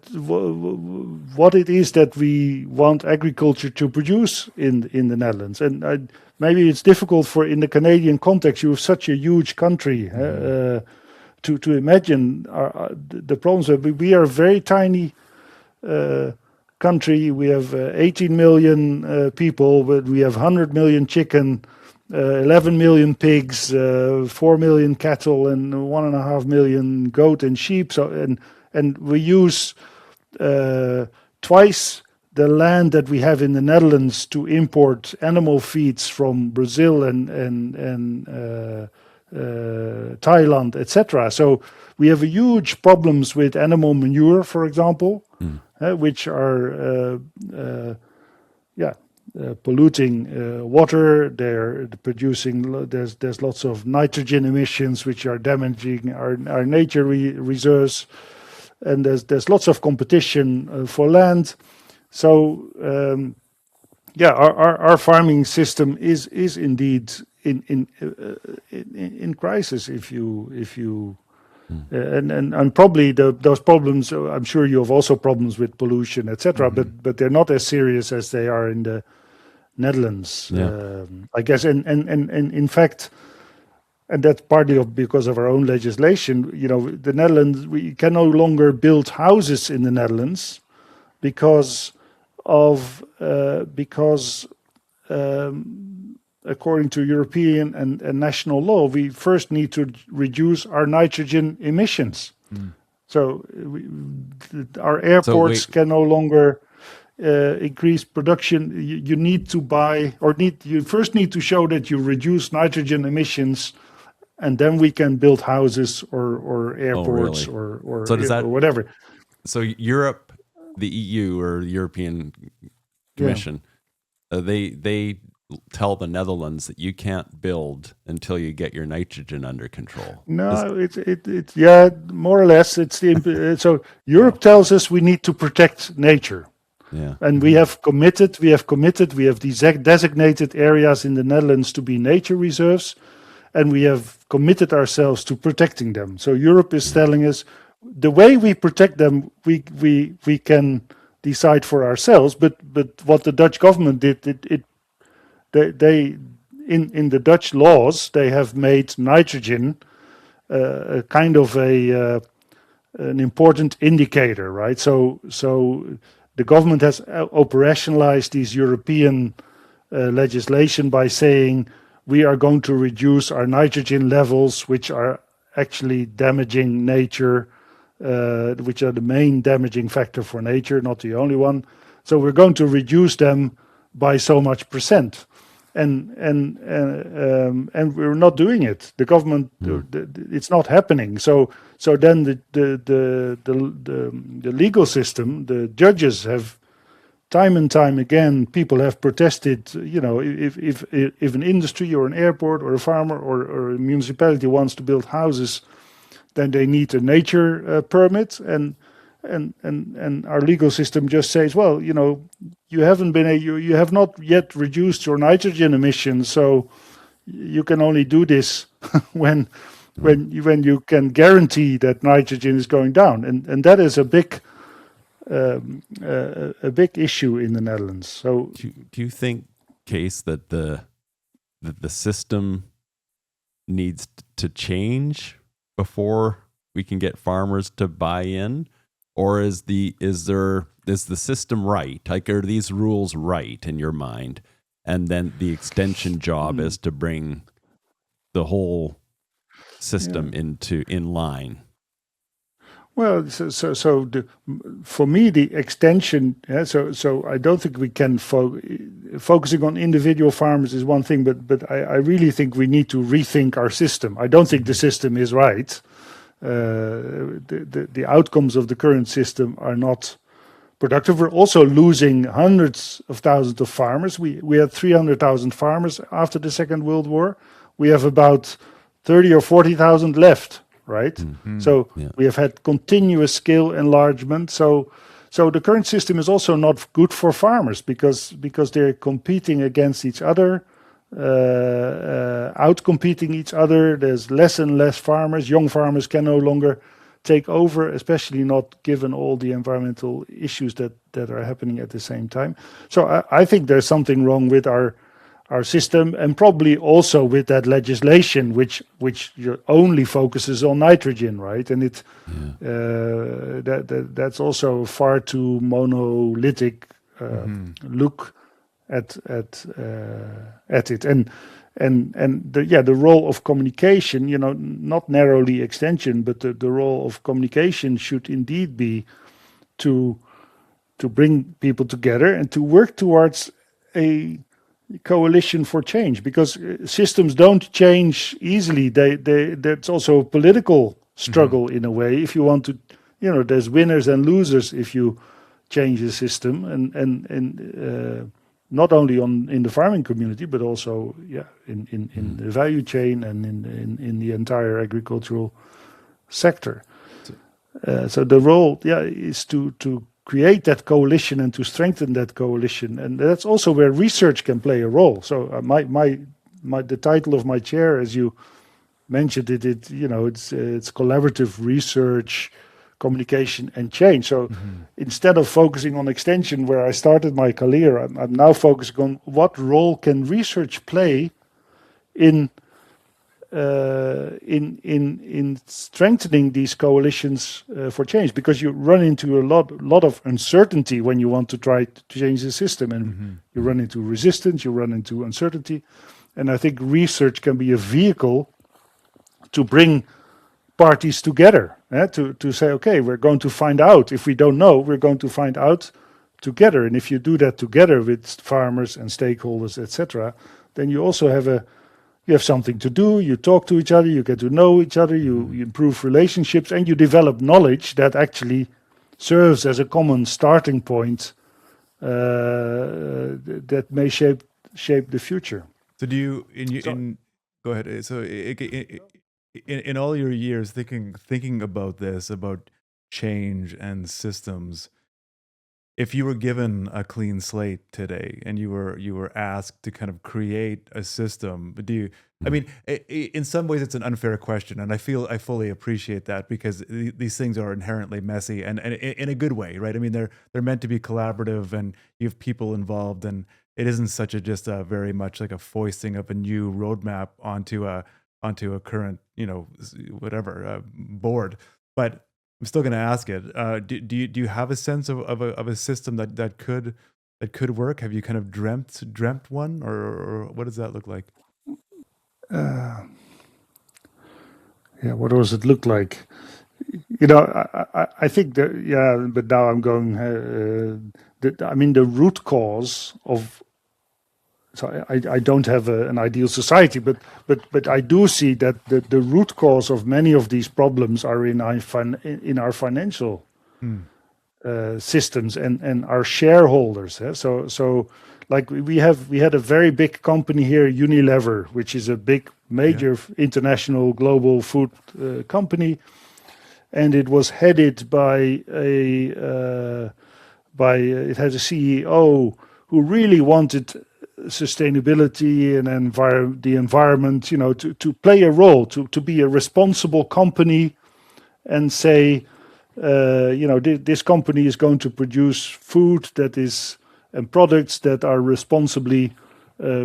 we want agriculture to produce in the Netherlands. And maybe it's difficult in the Canadian context. You have such a huge country, to imagine the problems. We are a very tiny country. We have 18 million people, but we have 100 million chicken, 11 million pigs, 4 million cattle, and 1.5 million goat and sheep. So and we use twice the land that we have in the Netherlands to import animal feeds from Brazil and Thailand, etc. So we have huge problems with animal manure, for example, which are polluting water. They're producing. There's lots of nitrogen emissions which are damaging our nature reserves, and there's lots of competition for land. So our farming system is indeed in crisis. If you and probably those problems. I'm sure you have also problems with pollution, etc. But they're not as serious as they are in the Netherlands, I guess. And in fact, and that's partly because of our own legislation. The Netherlands, we can no longer build houses in the Netherlands because according to European and national law, we first need to reduce our nitrogen emissions. So our airports can no longer increase production. You need to buy, you first need to show that you reduce nitrogen emissions, and then we can build houses or airports or whatever. So Europe, the EU or European Commission, they tell the Netherlands that you can't build until you get your nitrogen under control. No, it's more or less. So Europe tells us we need to protect nature. Yeah. And we have designated areas in the Netherlands to be nature reserves, and we have committed ourselves to protecting them. So Europe is telling us the way we protect them, we can decide for ourselves. But what the Dutch government did, they in the Dutch laws, they have made nitrogen a kind of an important indicator, right? So the government has operationalized these European legislation by saying we are going to reduce our nitrogen levels, which are actually damaging nature, which are the main damaging factor for nature, not the only one. So we're going to reduce them by so much %. And we're not doing it. The government, it's not happening. So then the legal system, the judges have time and time again, people have protested. If an industry or an airport or a farmer or a municipality wants to build houses, then they need a nature permit. And our legal system just says, well, you have not yet reduced your nitrogen emissions, so you can only do this when you can guarantee that nitrogen is going down, and that is a big issue in the Netherlands. So, do you think, Cees, that the system needs to change before we can get farmers to buy in? Or is the system right? Like, are these rules right in your mind? And then the extension job is to bring the whole system in line. Well, for me, the extension. So I don't think we can focusing on individual farmers is one thing, but I really think we need to rethink our system. I don't think the system is right. The outcomes of the current system are not productive. We're also losing hundreds of thousands of farmers. We had 300,000 farmers after the Second World War. We have about 30 or 40,000 left, right? So we have had continuous scale enlargement. So the current system is also not good for farmers because they're competing against each other. Outcompeting each other. There's less and less farmers. Young farmers can no longer take over, especially not given all the environmental issues that are happening at the same time. So I think there's something wrong with our our system, and probably also with that legislation, which only focuses on nitrogen, right? And that's also far too monolithic look at it, and the role of communication, not narrowly extension, but the role of communication should indeed be to bring people together and to work towards a coalition for change, because systems don't change easily. That's also a political struggle in a way. If you want to, there's winners and losers if you change the system, and not only in the farming community, but also in the value chain and in the entire agricultural sector. So the role is to create that coalition and to strengthen that coalition, and that's also where research can play a role. So the title of my chair, as you mentioned it's collaborative research, communication and change. So instead of focusing on extension, where I started my career, I'm now focusing on what role can research play in strengthening these coalitions for change, because you run into a lot of uncertainty when you want to try to change the system, and you run into resistance, you run into uncertainty, and I think research can be a vehicle to bring parties together, to say, okay, we're going to find out. If we don't know, we're going to find out together, and if you do that together with farmers and stakeholders, etc., then you also have something to do, you talk to each other, you get to know each other, you improve relationships, and you develop knowledge that actually serves as a common starting point that may shape the future. So do you, go ahead. So in all your years thinking about this, about change and systems, if you were given a clean slate today and you were asked to kind of create a system, in some ways it's an unfair question, and I fully appreciate that, because these things are inherently messy and in a good way, right? I mean, they're meant to be collaborative, and you have people involved, and it isn't just a very much like a foisting of a new roadmap onto a current, board. But I'm still going to ask it. Do you have a sense of a system that could work? Have you kind of dreamt one, or what does that look like? What does it look like? I think that, but now I'm going. The root cause of. So I don't have an ideal society, but I do see that the root cause of many of these problems are in our financial systems and our shareholders. So like we had a very big company here, Unilever, which is a big major international global food company, and it was headed by it had a CEO who really wanted sustainability and the environment, to play a role, to be a responsible company, and say, this company is going to produce food and products that are responsibly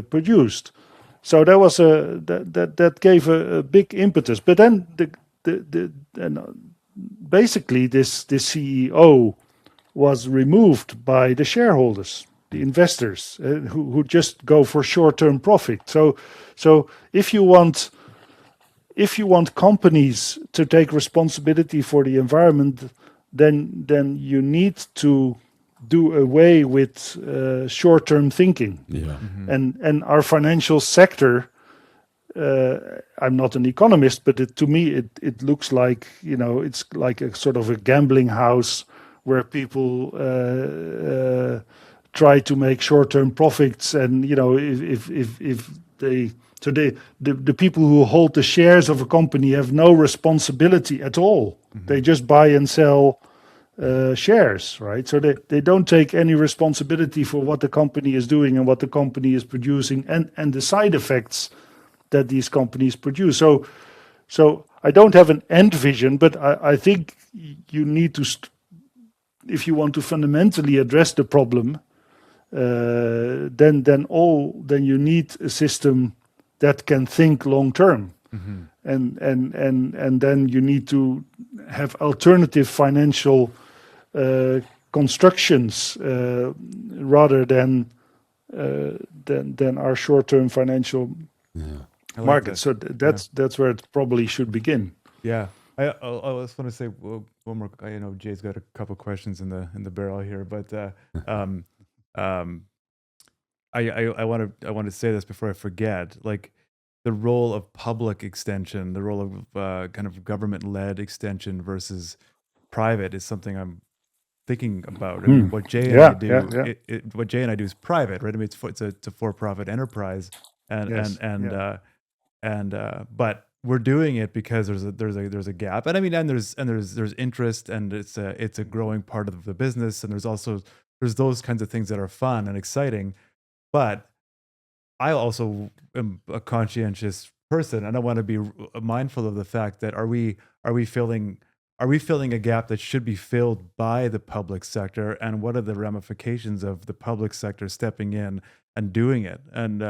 produced. So that was that gave a big impetus. But then basically this CEO was removed by the shareholders, the investors, who just go for short-term profit. So if you want companies to take responsibility for the environment, then you need to do away with short-term thinking. And our financial sector, I'm not an economist, but to me it looks like, it's like a sort of a gambling house where people try to make short-term profits, and if the people who hold the shares of a company have no responsibility at all. They just buy and sell shares, right? So they don't take any responsibility for what the company is doing and what the company is producing, and the side effects that these companies produce. So I don't have an end vision, but I think you need to, if you want to fundamentally address the problem, then you need a system that can think long term, and then you need to have alternative financial constructions rather than our short-term financial market. So that's where it probably should begin. Yeah, I just want to say one more. I know Jay's got a couple questions in the barrel here, but I want to say this before I forget. Like the role of public extension, the role of kind of government-led extension versus private is something I'm thinking about. I mean, what Jay and I do, what Jay and I do is private, right? I mean, it's a for-profit enterprise, but we're doing it because there's a gap, and I mean, and there's interest, and it's a growing part of the business, and there's those kinds of things that are fun and exciting, but I also am a conscientious person, and I want to be mindful of the fact that are we filling a gap that should be filled by the public sector, and what are the ramifications of the public sector stepping in and doing it? And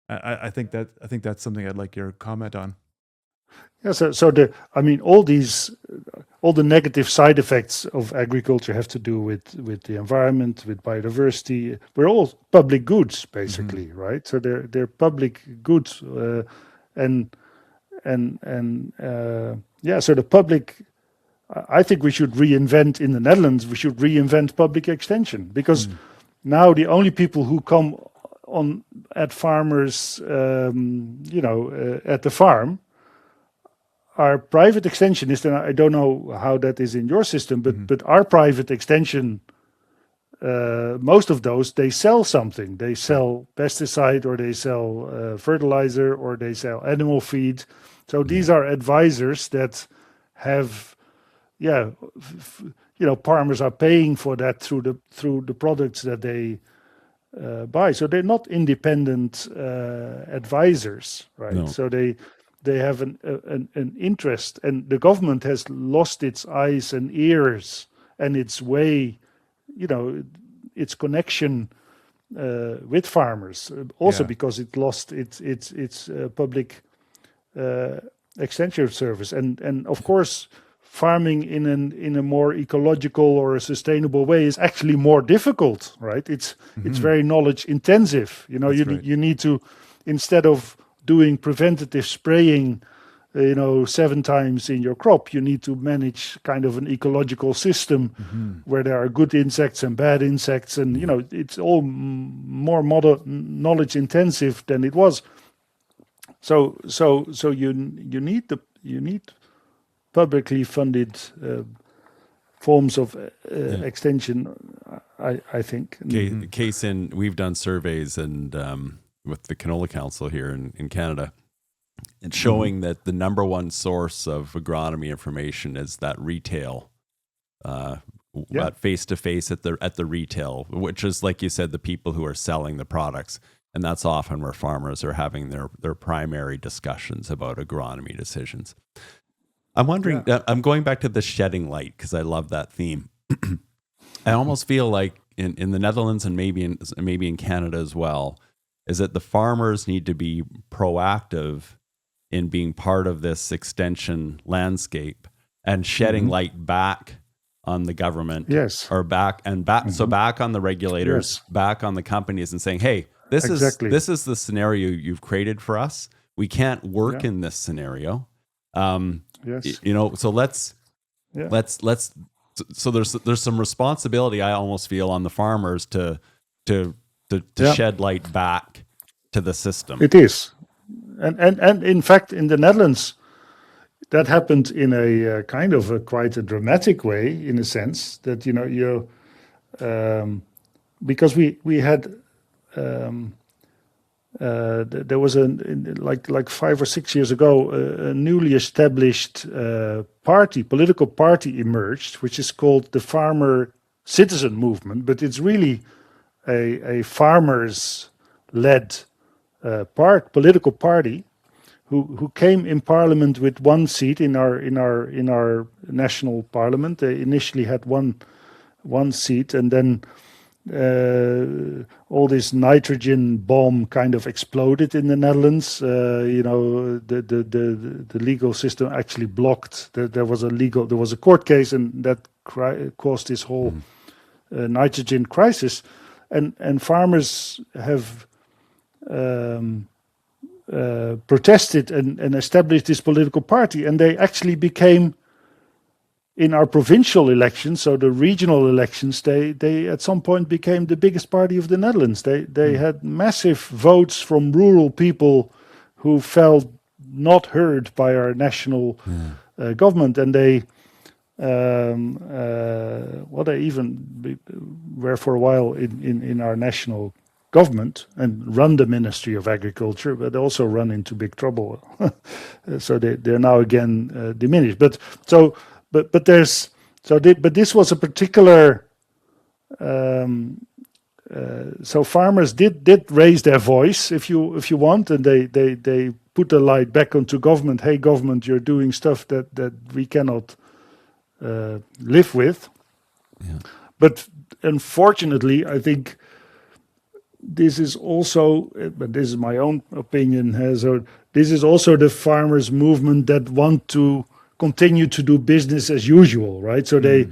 I think that's something I'd like your comment on. Yeah, all the negative side effects of agriculture have to do with the environment, with biodiversity. We're all public goods, basically, right? So they're public goods, so the public. I think we should reinvent in the Netherlands. We should reinvent public extension, because now the only people who come on at farmers, at the farm, are private extensionists, and I don't know how that is in your system, but our private extension, most of those, they sell something. They sell pesticide, or they sell fertilizer, or they sell animal feed. So these are advisors that have, farmers are paying for that through the products that they buy. So they're not independent advisors, right? No. So they have an interest, and the government has lost its eyes and ears and its way, its connection with farmers. Also because it lost its public extension service, and of course, farming in a more ecological or a sustainable way is actually more difficult, right? It's very knowledge intensive. You need to, instead of doing preventative spraying, 7 times in your crop, you need to manage kind of an ecological system where there are good insects and bad insects, and it's all more knowledge intensive than it was. So you need publicly funded forms of extension, I think. Case in, we've done surveys and with the Canola Council here in Canada, and showing that the number one source of agronomy information is that retail, face-to-face at the retail, which is, like you said, the people who are selling the products. And that's often where farmers are having their primary discussions about agronomy decisions. I'm wondering, I'm going back to the shedding light, because I love that theme. I almost feel like in the Netherlands, and maybe in Canada as well, is that the farmers need to be proactive in being part of this extension landscape and shedding light back on the government, or back on the regulators, back on the companies, and saying, hey, this is the scenario you've created for us. We can't work in this scenario. So so there's some responsibility, I almost feel, on the farmers to shed light back to the system. It is, and in fact, in the Netherlands, that happened in a kind of quite a dramatic way, in a sense that because we had. There was like 5 or 6 years ago, a newly established political party emerged, which is called the Farmer Citizen Movement, but it's really a farmers-led political party who came in parliament with 1 seat in our national parliament. They initially had one seat, and then all this nitrogen bomb kind of exploded in the Netherlands. The legal system actually blocked. There was a court case, and that caused this whole nitrogen crisis. And farmers have protested and established this political party, and they actually became, in our provincial elections, so the regional elections, they at some point became the biggest party of the Netherlands. They had massive votes from rural people who felt not heard by our national government, and they even were for a while in our national government and run the Ministry of Agriculture, but also run into big trouble. So they're now again diminished. But this was a particular. So farmers did raise their voice, if you want, and they put the light back onto government. Hey, government, you're doing stuff that we cannot live with. Yeah. But unfortunately, I think this is also, but this is my own opinion, this is also the farmers' movement that want to continue to do business as usual, right? So they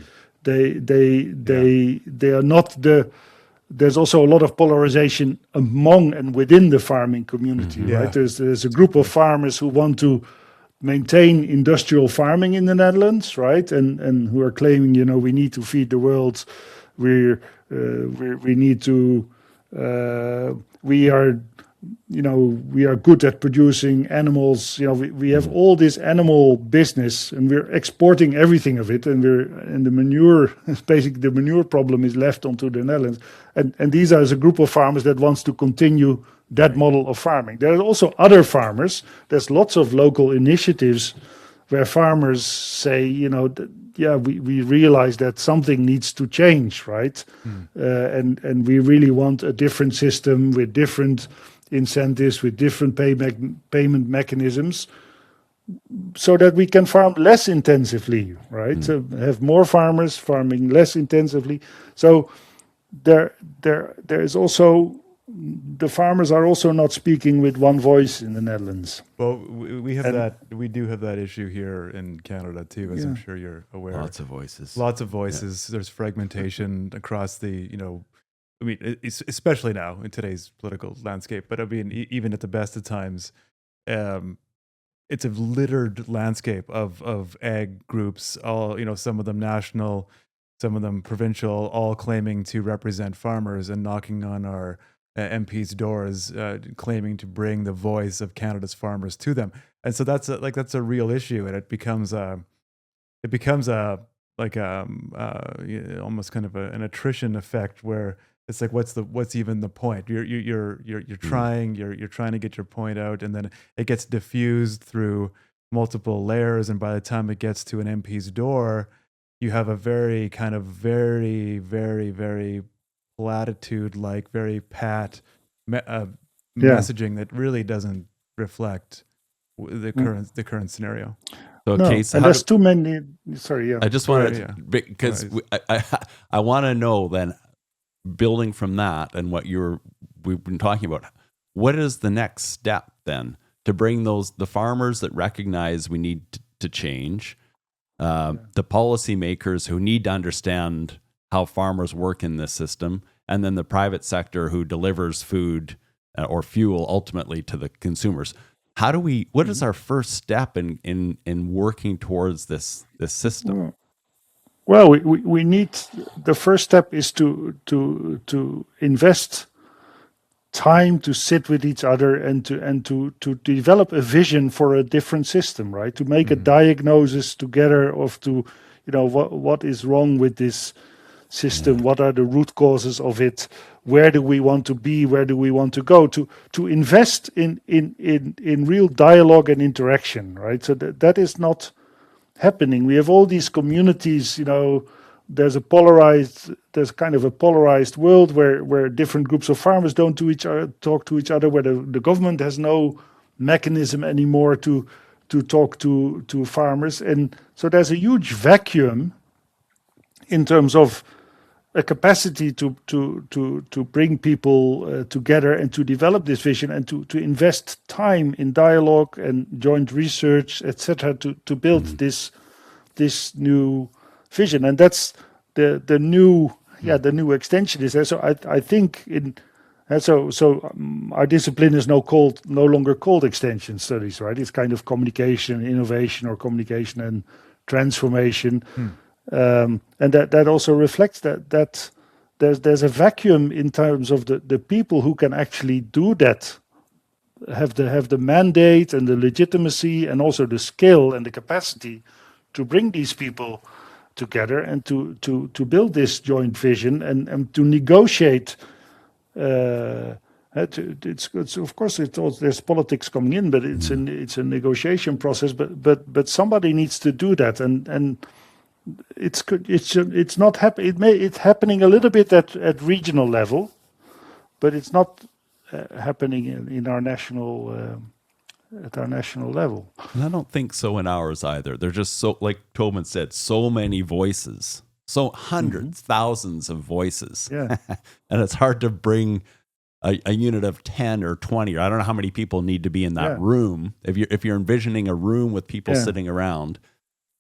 are not the. There's also a lot of polarization among and within the farming community, right? There's a group of farmers who want to maintain industrial farming in the Netherlands, right? And who are claiming, we need to feed the world. We need to. We are good at producing animals. We have all this animal business, and we're exporting everything of it. And the manure, basically the manure problem is left onto the Netherlands. And these are a group of farmers that wants to continue that model of farming. There are also other farmers. There's lots of local initiatives where farmers say, we realize that something needs to change, right? And we really want a different system with different incentives, with different payment mechanisms, so that we can farm less intensively, right? So have more farmers farming less intensively. So there is also, the farmers are also not speaking with one voice in the Netherlands. Well, we have that. We do have that issue here in Canada too, as I'm sure you're aware. Lots of voices. Yeah. There's fragmentation across the, especially now in today's political landscape. But I mean, even at the best of times, it's a littered landscape of ag groups. All some of them national, some of them provincial, all claiming to represent farmers and knocking on our MPs' doors, claiming to bring the voice of Canada's farmers to them. And so that's a real issue, and it becomes almost kind of an attrition effect where it's like, what's even the point? You're trying to get your point out, and then it gets diffused through multiple layers, and by the time it gets to an MP's door, you have a very kind of very, very, very platitude-like, very pat messaging that really doesn't reflect the current scenario. So, no, Cees, and there's too many. Sorry, I just wanted because I want to know then, building from that and what we've been talking about, what is the next step then to bring the farmers that recognize we need to change, the policymakers who need to understand how farmers work in this system, and then the private sector who delivers food or fuel ultimately to the consumers. What is our first step in working towards this system? Well, we need, the first step is to invest time to sit with each other and to develop a vision for a different system, right? To make a diagnosis together of what is wrong with this system, what are the root causes of it, where do we want to be, where do we want to go, to invest in real dialogue and interaction, right? So that is not happening. We have all these communities, there's kind of a polarized world where different groups of farmers don't talk to each other, where the government has no mechanism anymore to talk to farmers. And so there's a huge vacuum in terms of a capacity to bring people together and to develop this vision and to invest time in dialogue and joint research, etc., to build this new vision. And that's the new extensionist. So I think our discipline is no longer called extension studies, right? It's kind of communication, innovation, or communication and transformation. And that also reflects that there's a vacuum in terms of the people who can actually do that, have the mandate and the legitimacy and also the skill and the capacity to bring these people together and to build this joint vision and to negotiate. It's of course there's politics coming in, but it's a negotiation process. But somebody needs to do that, and it's not happening. It's happening a little bit at regional level, but it's not happening in our national at our national level. And I don't think so in ours either. They're just so, like Toban said, so many voices, so hundreds, thousands of voices. Yeah. And it's hard to bring a unit of 10 or 20, or I don't know how many people need to be in that room. If you're envisioning a room with people sitting around,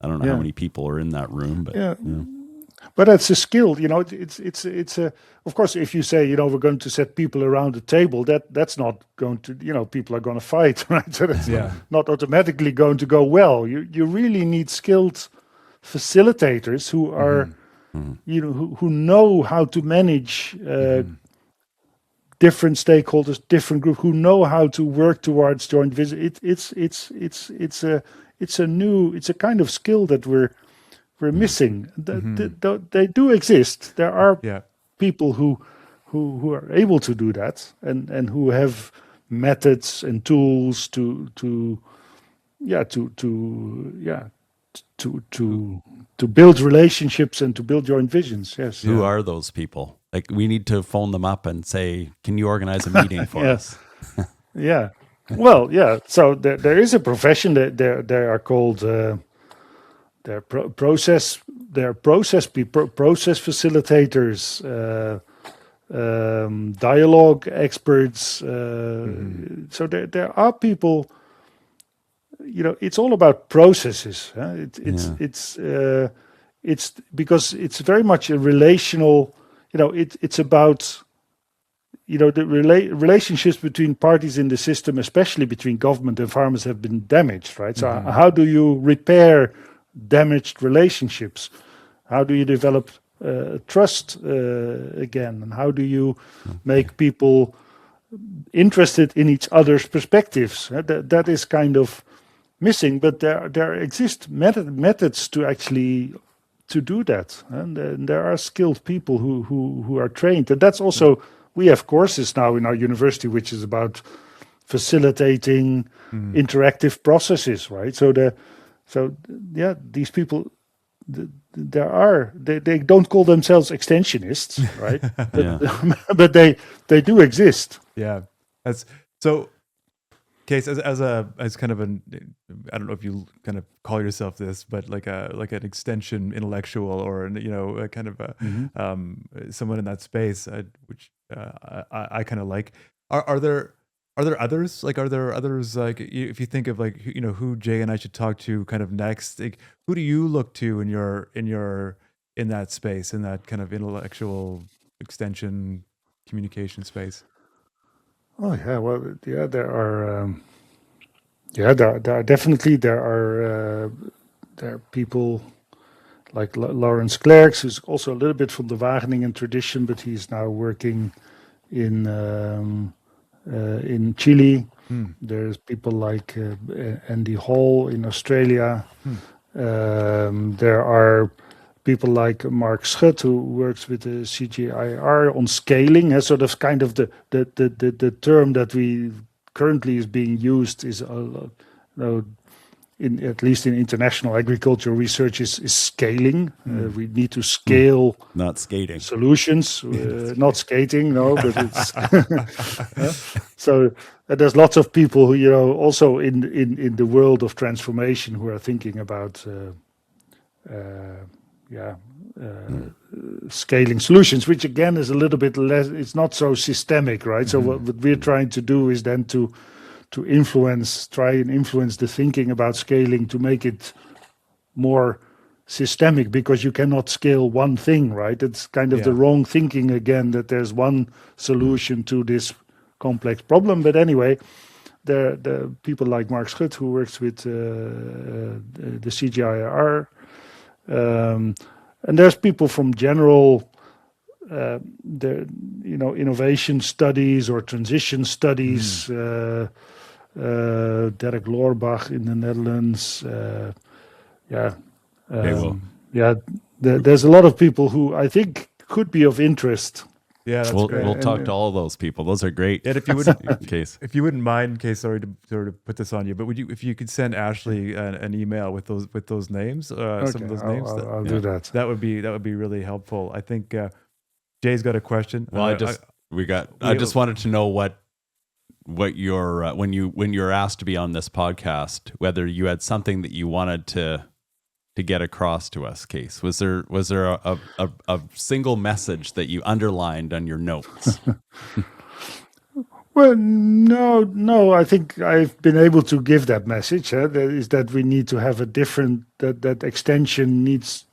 I don't know how many people are in that room, but But it's a skill, it's a, of course, if you say, we're going to set people around the table, that's not going to, people are going to fight, right? So that's not automatically going to go well. You really need skilled facilitators who are, who know how to manage different stakeholders, different groups, who know how to work towards joint vision. It's a kind of skill that we're missing. They do exist. There are people who are able to do that and who have methods and tools to build relationships and to build joint visions. Yes. Who are those people? Like, we need to phone them up and say, "Can you organize a meeting for us?" Yeah. Well, yeah. So there is a profession that they are called. They're process people, process facilitators, dialogue experts. So there are people. It's all about processes. Huh? It's because it's very much a relational. It's about. The relationships between parties in the system, especially between government and farmers, have been damaged, right? So how do you repair damaged relationships? How do you develop trust again? And how do you make people interested in each other's perspectives? That is kind of missing, but there exist methods to actually to do that, and there are skilled people who are trained, and that's also. We have courses now in our university which is about facilitating interactive processes, right? These people, they don't call themselves extensionists, right? But they do exist. Yeah, that's so. Cees, as kind of an, I don't know if you kind of call yourself this, but like an extension intellectual, or a kind of someone in that space, which I kind of like. Are there others? Like, are there others? Like, if you think of like who Jay and I should talk to kind of next, like, who do you look to in that space, in that kind of intellectual extension communication space? Oh yeah, well yeah, there are definitely there are people like Lawrence Clerks, who's also a little bit from the Wageningen tradition, but he's now working in Chile. There's people like Andy Hall in Australia. There are people like Mark Schut, who works with the CGIAR on scaling. Sort of kind of the term that we currently is being used is, at least in international agricultural research, is scaling. We need to scale, not skating solutions, not skating. No, but it's so. There's lots of people who also in the world of transformation who are thinking about scaling solutions, which again is a little bit less. It's not so systemic, right? So what we're trying to do is then to try and influence the thinking about scaling to make it more systemic, because you cannot scale one thing, right? It's kind of the wrong thinking again, that there's one solution to this complex problem. But anyway, the people like Mark Schut, who works with the CGIAR, and there's people from general innovation studies or transition studies, Derek Loorbach in the Netherlands, there's a lot of people who I think could be of interest. Yeah, that's we'll, great. We'll talk to all those people. Those are great. And if you wouldn't, Cees, if you wouldn't mind, Cees, sorry to sort of put this on you, but if you could send Ashley an email with those names, some of those names, I'll do that. That would be really helpful. I think Jay's got a question. Well, I just wanted to know what your when you're asked to be on this podcast, whether you had something that you wanted to get across to us, Cees. Was there a single message that you underlined on your notes? Well, no. I think I've been able to give that message. That we need to have a different that extension needs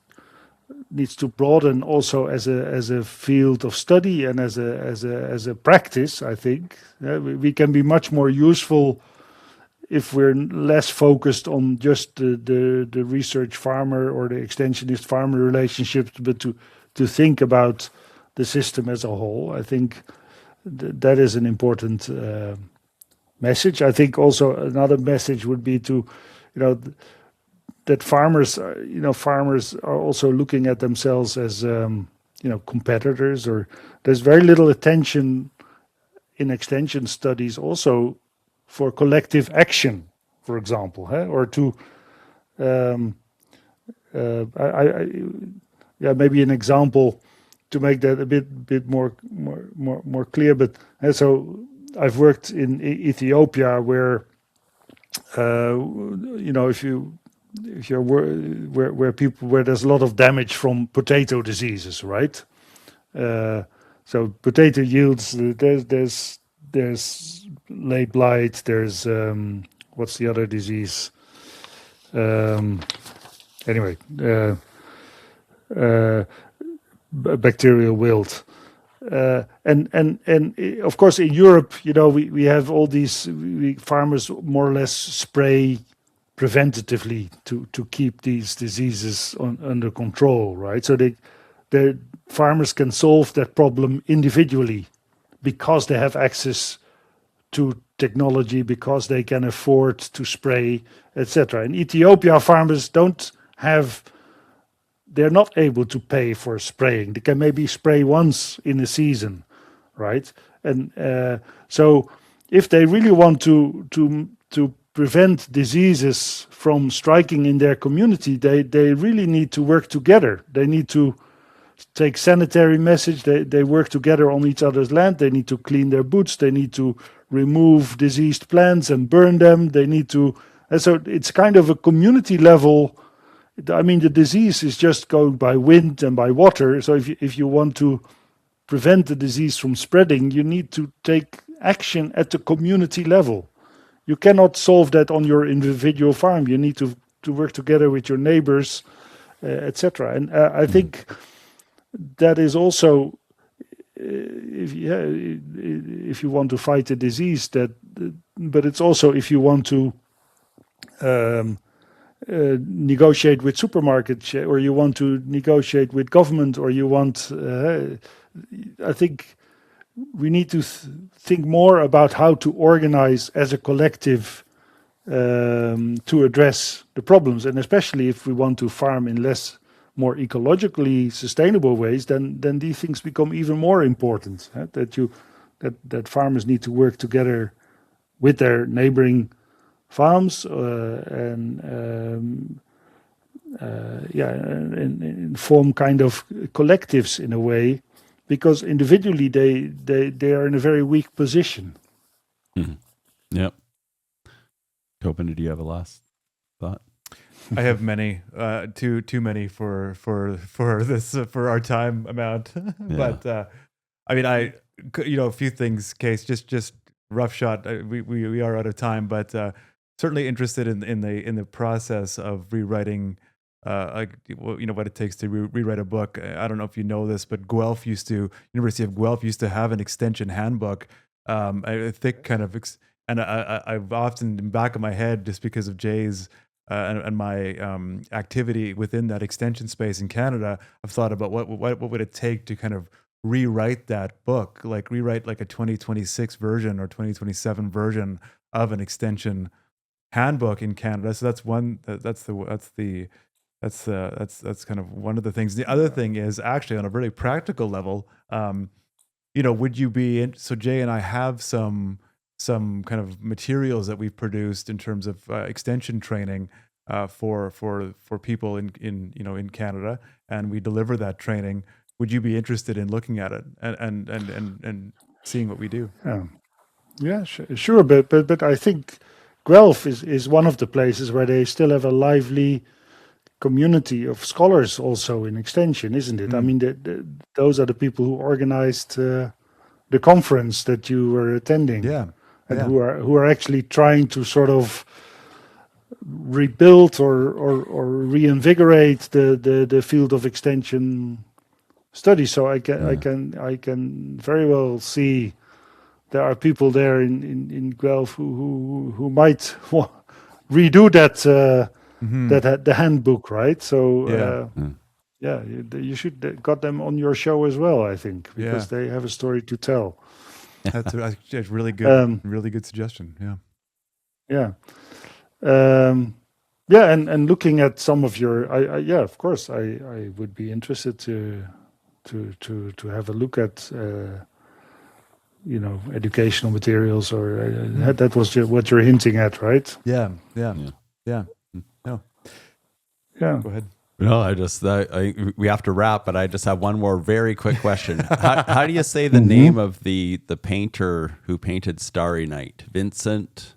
to broaden also as a field of study and as a practice. I think we can be much more useful if we're less focused on just the research farmer or the extensionist farmer relationships, but to think about the system as a whole. I think that is an important message. I think also another message would be to, that farmers are also looking at themselves as competitors, or there's very little attention in extension studies also for collective action, for example, or to maybe an example to make that a bit more clear. But so I've worked in Ethiopia, where where there's a lot of damage from potato diseases, right? So potato yields, there's late blight, there's what's the other disease? Bacterial wilt. And of course in Europe, we have all these farmers more or less spray preventatively to keep these diseases under control, right? So the farmers can solve that problem individually because they have access to technology, because they can afford to spray, etc. In Ethiopia, farmers they're not able to pay for spraying. They can maybe spray once in a season, right? And so if they really want to prevent diseases from striking in their community, they really need to work together. They need to take sanitary measures. They work together on each other's land. They need to clean their boots. They need to remove diseased plants and burn them. They need to, and so it's kind of a community level. I mean, the disease is just going by wind and by water. So if you want to prevent the disease from spreading, you need to take action at the community level. You cannot solve that on your individual farm. You need to work together with your neighbors, etc. And I think that is also, if you want to fight a disease, but it's also if you want to negotiate with supermarkets, or you want to negotiate with government, or you want, I think we need to think more about how to organize as a collective to address the problems, and especially if we want to farm in more ecologically sustainable ways, then these things become even more important. That farmers need to work together with their neighboring farms and form kind of collectives in a way, because individually they are in a very weak position. Mm-hmm. Yep. Toban, do you have a last thought? I have many, too many for this for our time amount. But I mean, a few things. Cees, just rough shot. We are out of time, but certainly interested in the process of rewriting. What it takes to rewrite a book. I don't know if you know this, but University of Guelph used to have an extension handbook, a thick kind of, and I've often in the back of my head, just because of Jay's and my activity within that extension space in Canada, I've thought about what would it take to kind of rewrite that book, like rewrite like a 2026 version or 2027 version of an extension handbook in Canada. So that's one. That's kind of one of the things. The other thing is actually on a very practical level. Would you be so Jay and I have some kind of materials that we've produced in terms of extension training for people in Canada, and we deliver that training. Would you be interested in looking at it and seeing what we do? Yeah, sure. But I think Guelph is one of the places where they still have a lively community of scholars also in extension, isn't it? I mean, those are the people who organized the conference that you were attending, who are actually trying to sort of rebuild or reinvigorate the field of extension study. So I can very well see there are people there in Guelph who might redo that. The handbook, right? So you should got them on your show as well, I think, because they have a story to tell. That's a really good, really good suggestion. And looking at some of your, of course, I would be interested to have a look at, educational materials, or that was what you're hinting at, right? Yeah. Yeah. Go ahead. No, we have to wrap, but I just have one more very quick question. How do you say the name of the painter who painted Starry Night? Vincent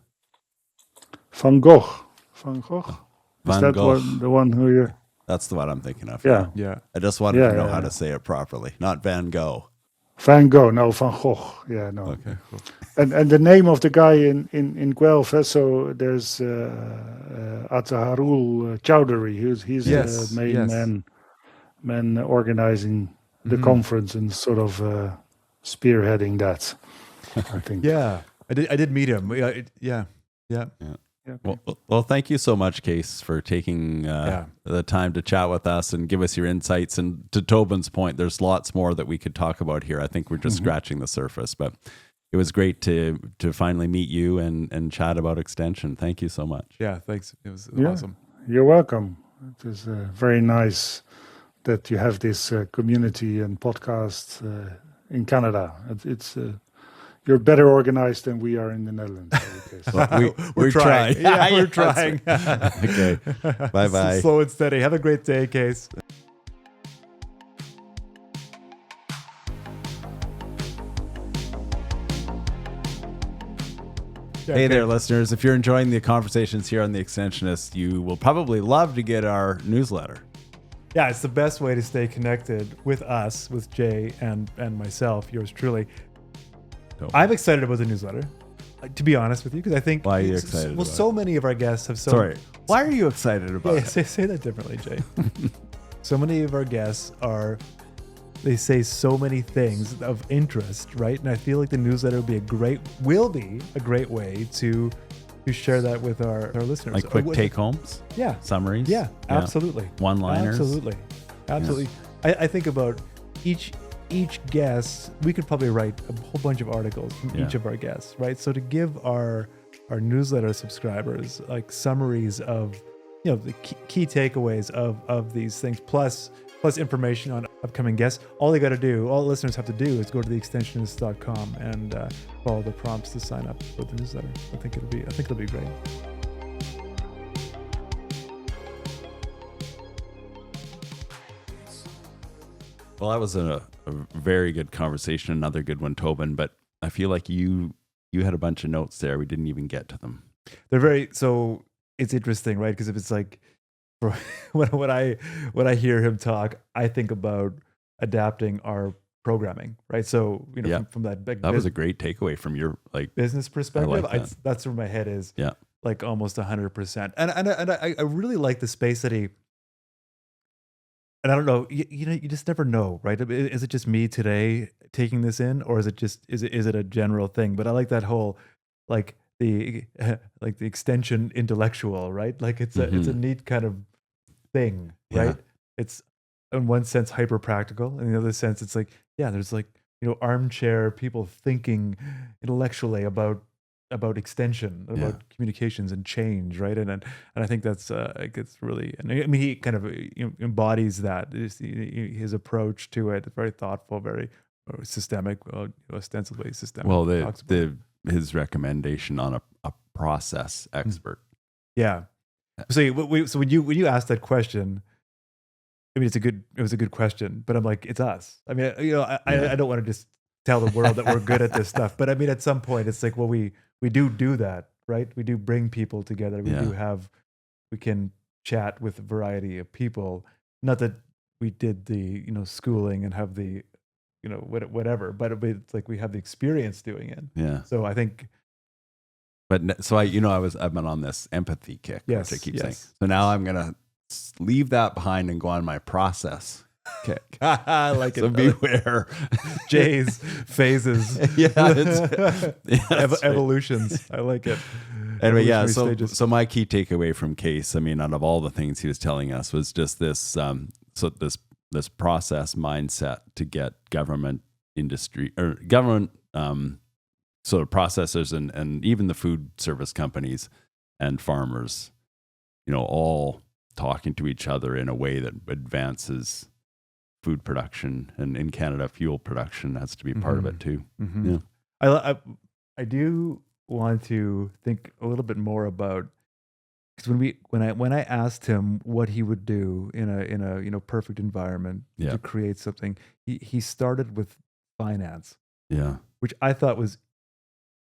Van Gogh. Van Gogh. Van Is that Gogh. the one who you're? That's the one I'm thinking of. Yeah. I just wanted to know how to say it properly. Not Van Gogh. Van Gogh, no, Van Gogh. Yeah, no. Okay, cool. And the name of the guy in Guelph, so there's Ataharul Chowdhury. He's the main man organizing the conference and sort of spearheading that, I think. Yeah, I did meet him. Yeah. Well, thank you so much, Cees, for taking the time to chat with us and give us your insights. And to Toban's point, there's lots more that we could talk about here. I think we're just scratching the surface, but it was great to finally meet you and chat about extension. Thank you so much. Yeah, thanks. It was awesome. You're welcome. It is very nice that you have this community and podcast in Canada. It's you're better organized than we are in the Netherlands. Well, we're trying. Yeah, we're trying. Okay. Bye-bye. Slow and steady. Have a great day, Cees. Hey there, listeners. If you're enjoying the conversations here on The Extensionists, you will probably love to get our newsletter. Yeah, it's the best way to stay connected with us, with Jay and myself, yours truly. I'm excited about the newsletter, to be honest with you, because I think... Why are you excited about so many of our guests have... Sorry. Why are you excited about it? Say that differently, Jay. So many of our guests they say so many things of interest, right? And I feel like the newsletter will be a great way to share that with our listeners. Like quick take-homes? Yeah. Summaries? Yeah, absolutely. One-liners? Absolutely. Yeah. I think about each guest, we could probably write a whole bunch of articles from each of our guests, right? So to give our newsletter subscribers like summaries of the key takeaways of these things, plus information on upcoming guests, all listeners have to do is go to theextensionists.com and follow the prompts to sign up for the newsletter. I think it'll be great. Well, that was a very good conversation, another good one, Toban, but I feel like you had a bunch of notes there. We didn't even get to them. So it's interesting, right? Because if it's like, for when I hear him talk, I think about adapting our programming, right? So from that big, that was a great takeaway from your business perspective. Like that's where my head is. Yeah, like almost 100%. And I really like the space that he. And I don't know, you just never know, right? Is it just me today taking this in, or is it a general thing? But I like that whole, like the extension intellectual, right? Like it's a neat kind of thing, right? It's in one sense hyper practical, in the other sense it's like, there's like armchair people thinking intellectually about extension, about communications and change, right? And I think that's it's really, and I mean he kind of embodies that. His approach to it, very thoughtful, very systemic, ostensibly systemic. Well, his recommendation on a process expert. Yeah. So when you asked that question, I mean it was a good question, but I'm like, it's us. I mean, I don't want to just tell the world that we're good at this stuff, but I mean at some point it's like, well, we do that, right? We do bring people together. We can chat with a variety of people. Not that we did the schooling and have the whatever, but it's like we have the experience doing it. Yeah. So I think. But so I've been on this empathy kick, which I keep saying. So now I'm gonna leave that behind and go on my process kick. I like it. So beware. Jay's phases. Evolutions. Right. I like it. Anyway, so my key takeaway from Cees, I mean, out of all the things he was telling us, was just this this process mindset to get government industry or government sort of processors and even the food service companies and farmers, all talking to each other in a way that advances food production, and in Canada, fuel production has to be part of it too. Mm-hmm. Yeah, I do want to think a little bit more about, because when I asked him what he would do in a perfect environment to create something, he started with finance, which I thought was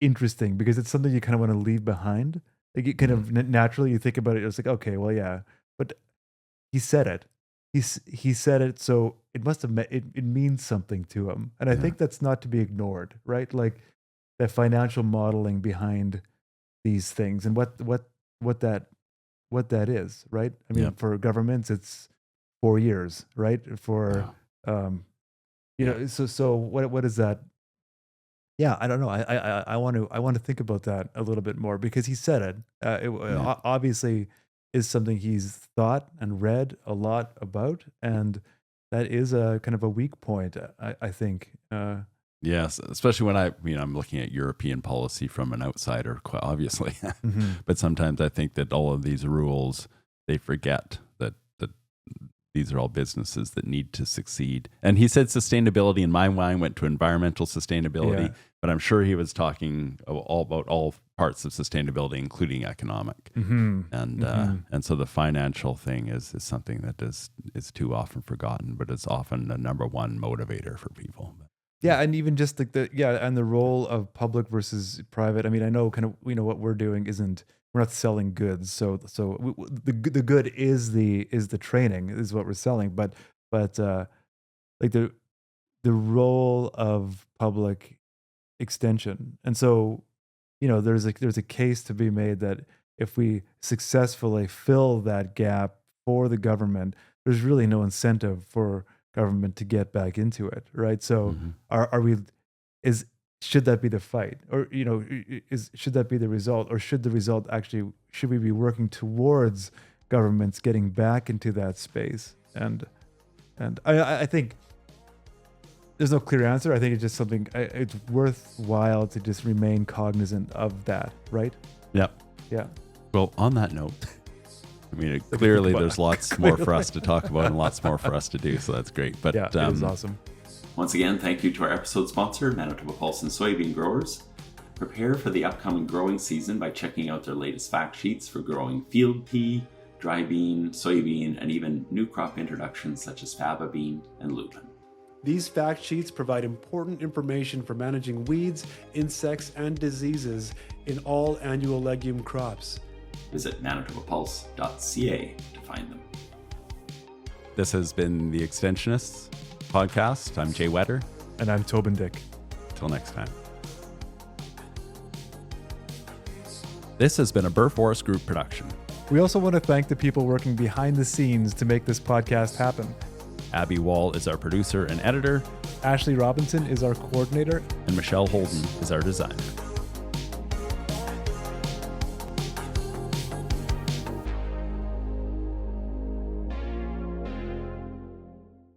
interesting because it's something you kind of want to leave behind. Like you kind of naturally you think about it, it's like, okay, well, yeah, but he said it. He said it, so it must have it means something to him, and I think that's not to be ignored, right? Like the financial modeling behind these things and what that is, right? I mean, for governments, it's 4 years, right? For so what is that? Yeah, I don't know. I want to think about that a little bit more because he said it. It obviously is something he's thought and read a lot about, and that is a kind of a weak point, I think. Yes, especially when I'm looking at European policy from an outsider, quite obviously. But sometimes I think that all of these rules, they forget that these are all businesses that need to succeed. And he said sustainability, and my mind went to environmental sustainability, but I'm sure he was talking all about all parts of sustainability, including economic. And so the financial thing is something that is too often forgotten, but it's often the number one motivator for people. Yeah, and even just like and the role of public versus private. I mean, I know kind of what we're doing isn't, we're not selling goods, so the good is the training is what we're selling, but like the role of public extension, and so there's a case to be made that if we successfully fill that gap for the government, there's really no incentive for government to get back into it, right? So should that be the fight, or should that be the result, or should we be working towards governments getting back into that space? And I think there's no clear answer. I think it's just something, it's worthwhile to just remain cognizant of that, right? Yeah. Well, on that note, I mean, clearly there's lots more for us to talk about and lots more for us to do, so that's great. But it was awesome. Once again, thank you to our episode sponsor, Manitoba Pulse and Soybean Growers. Prepare for the upcoming growing season by checking out their latest fact sheets for growing field pea, dry bean, soybean, and even new crop introductions such as faba bean and lupin. These fact sheets provide important information for managing weeds, insects, and diseases in all annual legume crops. Visit manitobapulse.ca to find them. This has been the Extensionists podcast. I'm Jay Whetter. And I'm Toban Dyck. Till next time. This has been a Burr Forest Group production. We also want to thank the people working behind the scenes to make this podcast happen. Abby Wall is our producer and editor. Ashley Robinson is our coordinator. And Michelle Holden is our designer.